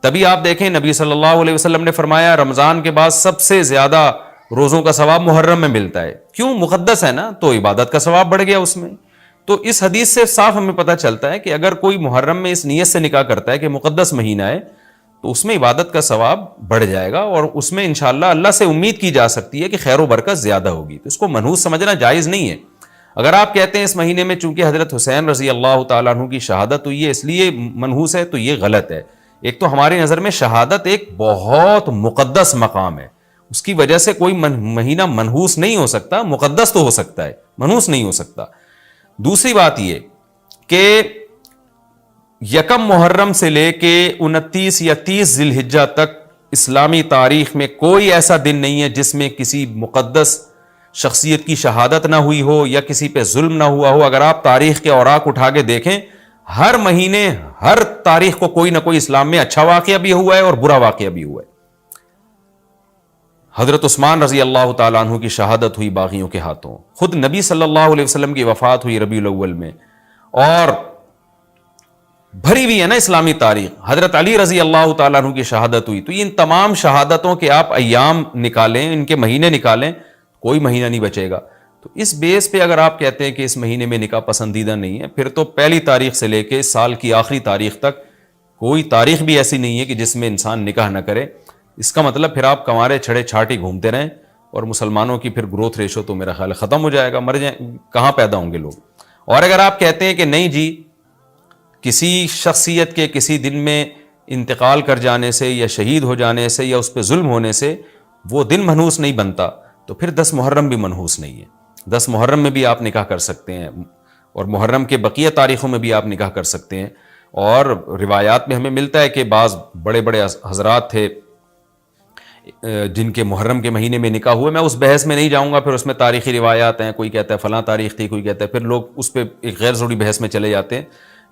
تبھی آپ دیکھیں نبی صلی اللہ علیہ وسلم نے فرمایا رمضان کے بعد سب سے زیادہ روزوں کا ثواب محرم میں ملتا ہے. کیوں؟ مقدس ہے نا, تو عبادت کا ثواب بڑھ گیا اس میں. تو اس حدیث سے صاف ہمیں پتہ چلتا ہے کہ اگر کوئی محرم میں اس نیت سے نکاح کرتا ہے کہ مقدس مہینہ ہے تو اس میں عبادت کا ثواب بڑھ جائے گا, اور اس میں انشاءاللہ اللہ سے امید کی جا سکتی ہے کہ خیر و برکت زیادہ ہوگی. تو اس کو منحوس سمجھنا جائز نہیں ہے. اگر آپ کہتے ہیں اس مہینے میں چونکہ حضرت حسین رضی اللہ تعالیٰ عنہ کی شہادت ہوئی ہے اس لیے منحوس ہے, تو یہ غلط ہے. ایک تو ہماری نظر میں شہادت ایک بہت مقدس مقام ہے, اس کی وجہ سے کوئی مہینہ منحوس نہیں ہو سکتا. مقدس تو ہو سکتا ہے, منحوس نہیں ہو سکتا. دوسری بات یہ کہ یکم محرم سے لے کے 29 یا 30 ذی الحجہ تک اسلامی تاریخ میں کوئی ایسا دن نہیں ہے جس میں کسی مقدس شخصیت کی شہادت نہ ہوئی ہو یا کسی پہ ظلم نہ ہوا ہو. اگر آپ تاریخ کے اوراق اٹھا کے دیکھیں, ہر مہینے ہر تاریخ کو کوئی نہ کوئی اسلام میں اچھا واقعہ بھی ہوا ہے اور برا واقعہ بھی ہوا ہے. حضرت عثمان رضی اللہ تعالیٰ عنہ کی شہادت ہوئی باغیوں کے ہاتھوں. خود نبی صلی اللہ علیہ وسلم کی وفات ہوئی ربیع الاول میں, اور بھری ہوئی ہے نا اسلامی تاریخ. حضرت علی رضی اللہ تعالیٰ عنہ کی شہادت ہوئی. تو ان تمام شہادتوں کے آپ ایام نکالیں, ان کے مہینے نکالیں, کوئی مہینہ نہیں بچے گا. تو اس بیس پہ اگر آپ کہتے ہیں کہ اس مہینے میں نکاح پسندیدہ نہیں ہے, پھر تو پہلی تاریخ سے لے کے سال کی آخری تاریخ تک کوئی تاریخ بھی ایسی نہیں ہے کہ جس میں انسان نکاح نہ کرے. اس کا مطلب پھر آپ کنوارے چھڑے چھاٹی گھومتے رہیں, اور مسلمانوں کی پھر گروتھ ریشو تو میرا خیال ختم ہو جائے گا, مر جائیں, کہاں پیدا ہوں گے لوگ. اور اگر آپ کہتے ہیں کہ نہیں جی کسی شخصیت کے کسی دن میں انتقال کر جانے سے یا شہید ہو جانے سے یا اس پہ ظلم ہونے سے وہ دن منحوس نہیں بنتا, تو پھر 10 محرم بھی منحوس نہیں ہے. 10 محرم میں بھی آپ نکاح کر سکتے ہیں, اور محرم کے بقیہ تاریخوں میں بھی آپ نکاح کر سکتے ہیں. اور روایات میں ہمیں ملتا ہے کہ بعض بڑے بڑے حضرات تھے جن کے محرم کے مہینے میں نکاح ہوئے. میں اس بحث میں نہیں جاؤں گا, پھر اس میں تاریخی روایات ہیں, کوئی کہتا ہے فلاں تاریخ تھی, کوئی کہتا ہے, پھر لوگ اس پہ ایک غیر ضروری بحث میں چلے جاتے ہیں.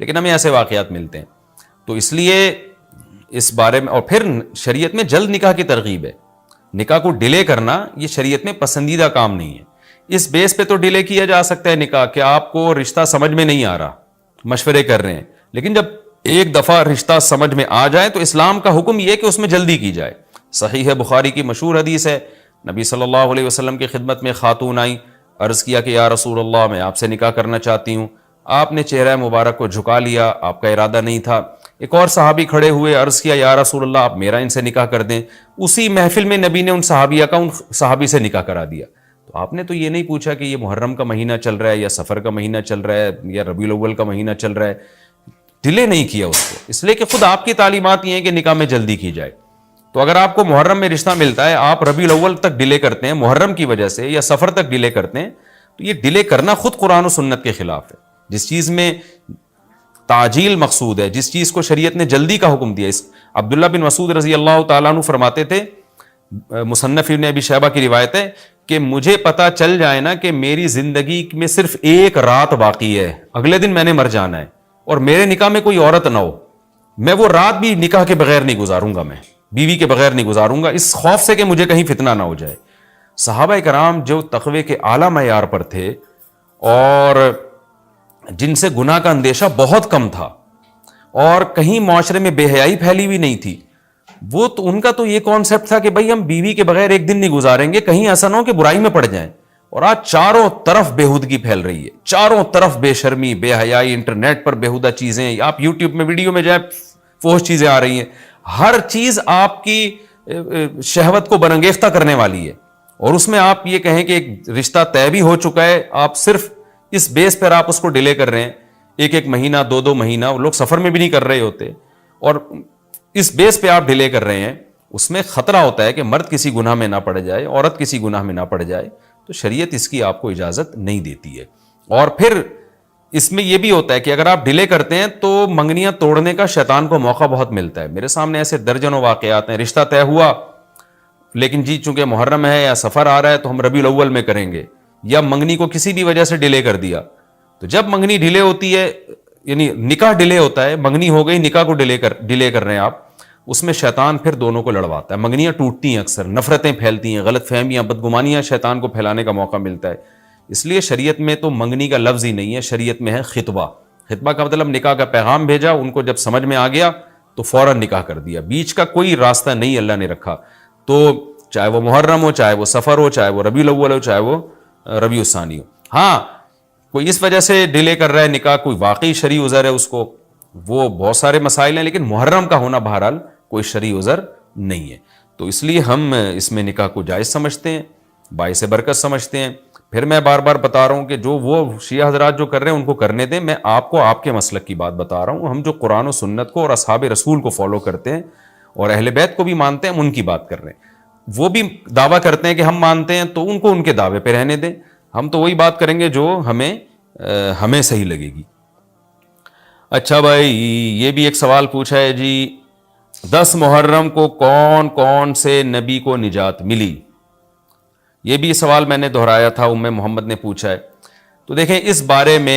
لیکن ہمیں ایسے واقعات ملتے ہیں. تو اس لیے اس بارے میں, اور پھر شریعت میں جلد نکاح کی ترغیب ہے. نکاح کو ڈیلے کرنا یہ شریعت میں پسندیدہ کام نہیں ہے. اس بیس پہ تو ڈیلے کیا جا سکتا ہے نکاح کہ آپ کو رشتہ سمجھ میں نہیں آ رہا, مشورے کر رہے ہیں, لیکن جب ایک دفعہ رشتہ سمجھ میں آ جائے تو اسلام کا حکم یہ کہ اس میں جلدی کی جائے. صحیح بخاری کی مشہور حدیث ہے, نبی صلی اللہ علیہ وسلم کی خدمت میں خاتون آئیں, عرض کیا کہ یا رسول اللہ میں آپ سے نکاح کرنا چاہتی ہوں. آپ نے چہرہ مبارک کو جھکا لیا, آپ کا ارادہ نہیں تھا. ایک اور صحابی کھڑے ہوئے, عرض کیا یا رسول اللہ آپ میرا ان سے نکاح کر دیں. اسی محفل میں نبی نے ان صحابیہ کا ان صحابی سے نکاح کرا دیا. تو آپ نے تو یہ نہیں پوچھا کہ یہ محرم کا مہینہ چل رہا ہے یا سفر کا مہینہ چل رہا ہے یا ربیع الاول کا مہینہ چل رہا ہے. ڈیلے نہیں کیا اس کو, اس لیے کہ خود آپ کی تعلیمات یہ ہیں کہ نکاح میں جلدی کی جائے. تو اگر آپ کو محرم میں رشتہ ملتا ہے, آپ ربیع الاول تک ڈیلے کرتے ہیں محرم کی وجہ سے یا سفر تک ڈیلے کرتے ہیں, تو یہ ڈیلے کرنا خود قرآن و سنت کے خلاف ہے. جس چیز میں تعجیل مقصود ہے، جس چیز کو شریعت نے جلدی کا حکم دیا. اس عبداللہ بن مسعود رضی اللہ تعالیٰ عنہ فرماتے تھے، مصنف ابن ابی شیبہ کی روایت ہے کہ مجھے پتا چل جائے نا کہ میری زندگی میں صرف ایک رات باقی ہے، اگلے دن میں نے مر جانا ہے، اور میرے نکاح میں کوئی عورت نہ ہو، میں وہ رات بھی نکاح کے بغیر نہیں گزاروں گا، میں بیوی کے بغیر نہیں گزاروں گا، اس خوف سے کہ مجھے کہیں فتنہ نہ ہو جائے. صحابہ کرام جو تقوی کے اعلیٰ معیار پر تھے اور جن سے گناہ کا اندیشہ بہت کم تھا اور کہیں معاشرے میں بے حیائی پھیلی ہوئی نہیں تھی، وہ تو ان کا تو یہ کانسیپٹ تھا کہ بھائی ہم بیوی کے بغیر ایک دن نہیں گزاریں گے، کہیں ایسا نہ ہو کہ برائی میں پڑ جائیں. اور آج چاروں طرف بےہودگی پھیل رہی ہے، چاروں طرف بے شرمی، بے حیائی، انٹرنیٹ پر بےہودہ چیزیں، آپ یوٹیوب میں ویڈیو میں جائیں فحش چیزیں آ رہی ہیں، ہر چیز آپ کی شہوت کو برانگیختہ کرنے والی ہے. اور اس میں آپ یہ کہیں کہ ایک رشتہ طے بھی ہو چکا ہے، آپ صرف اس بیس پر آپ اس کو ڈیلے کر رہے ہیں، ایک مہینہ، دو مہینہ، وہ لوگ سفر میں بھی نہیں کر رہے ہوتے، اور اس بیس پہ آپ ڈیلے کر رہے ہیں. اس میں خطرہ ہوتا ہے کہ مرد کسی گناہ میں نہ پڑ جائے، عورت کسی گناہ میں نہ پڑ جائے، تو شریعت اس کی آپ کو اجازت نہیں دیتی ہے. اور پھر اس میں یہ بھی ہوتا ہے کہ اگر آپ ڈیلے کرتے ہیں تو منگنیاں توڑنے کا شیطان کو موقع بہت ملتا ہے. میرے سامنے ایسے درجنوں واقعات ہیں، رشتہ طے ہوا لیکن جی چونکہ محرم ہے یا سفر آ رہا ہے تو ہم ربیع الاول میں کریں گے، یا منگنی کو کسی بھی وجہ سے ڈیلے کر دیا. تو جب منگنی ڈیلے ہوتی ہے، یعنی نکاح ڈیلے ہوتا ہے، منگنی ہو گئی، نکاح کو ڈیلے کر رہے ہیں آپ، اس میں شیطان پھر دونوں کو لڑواتا ہے. منگنیاں ٹوٹتی ہیں، اکثر نفرتیں پھیلتی ہیں، غلط فہمیاں، بدگمانیاں شیطان کو پھیلانے کا موقع ملتا ہے. اس لیے شریعت میں تو منگنی کا لفظ ہی نہیں ہے، شریعت میں ہے خطبہ. خطبہ کا مطلب نکاح کا پیغام بھیجا، ان کو جب سمجھ میں آ گیا تو فوراً نکاح کر دیا، بیچ کا کوئی راستہ نہیں اللہ نے رکھا. تو چاہے وہ محرم ہو، چاہے وہ سفر ہو، چاہے وہ ربیع الاول ہو، چاہے وہ ربیع الثانی ہو. ہاں کوئی اس وجہ سے ڈیلے کر رہا ہے نکاح، کوئی واقعی شرعی عذر ہے اس کو، وہ بہت سارے مسائل ہیں، لیکن محرم کا ہونا بہرحال کوئی شرعی عذر نہیں ہے. تو اس لیے ہم اس میں نکاح کو جائز سمجھتے ہیں، باعث برکت سمجھتے ہیں. پھر میں بار بار بتا رہا ہوں کہ جو وہ شیعہ حضرات جو کر رہے ہیں ان کو کرنے دیں، میں آپ کو آپ کے مسلک کی بات بتا رہا ہوں. ہم جو قرآن و سنت کو اور اصحاب رسول کو فالو کرتے ہیں اور اہل بیت کو بھی مانتے ہیں، ہم ان کی بات کر رہے ہیں. وہ بھی دعویٰ کرتے ہیں کہ ہم مانتے ہیں، تو ان کو ان کے دعوے پہ رہنے دیں. ہم تو وہی بات کریں گے جو ہمیں صحیح لگے گی. اچھا بھائی، یہ بھی ایک سوال پوچھا ہے جی، 10 محرم کو کون کون سے نبی کو نجات ملی؟ یہ بھی سوال میں نے دہرایا تھا، ام محمد نے پوچھا ہے. تو دیکھیں اس بارے میں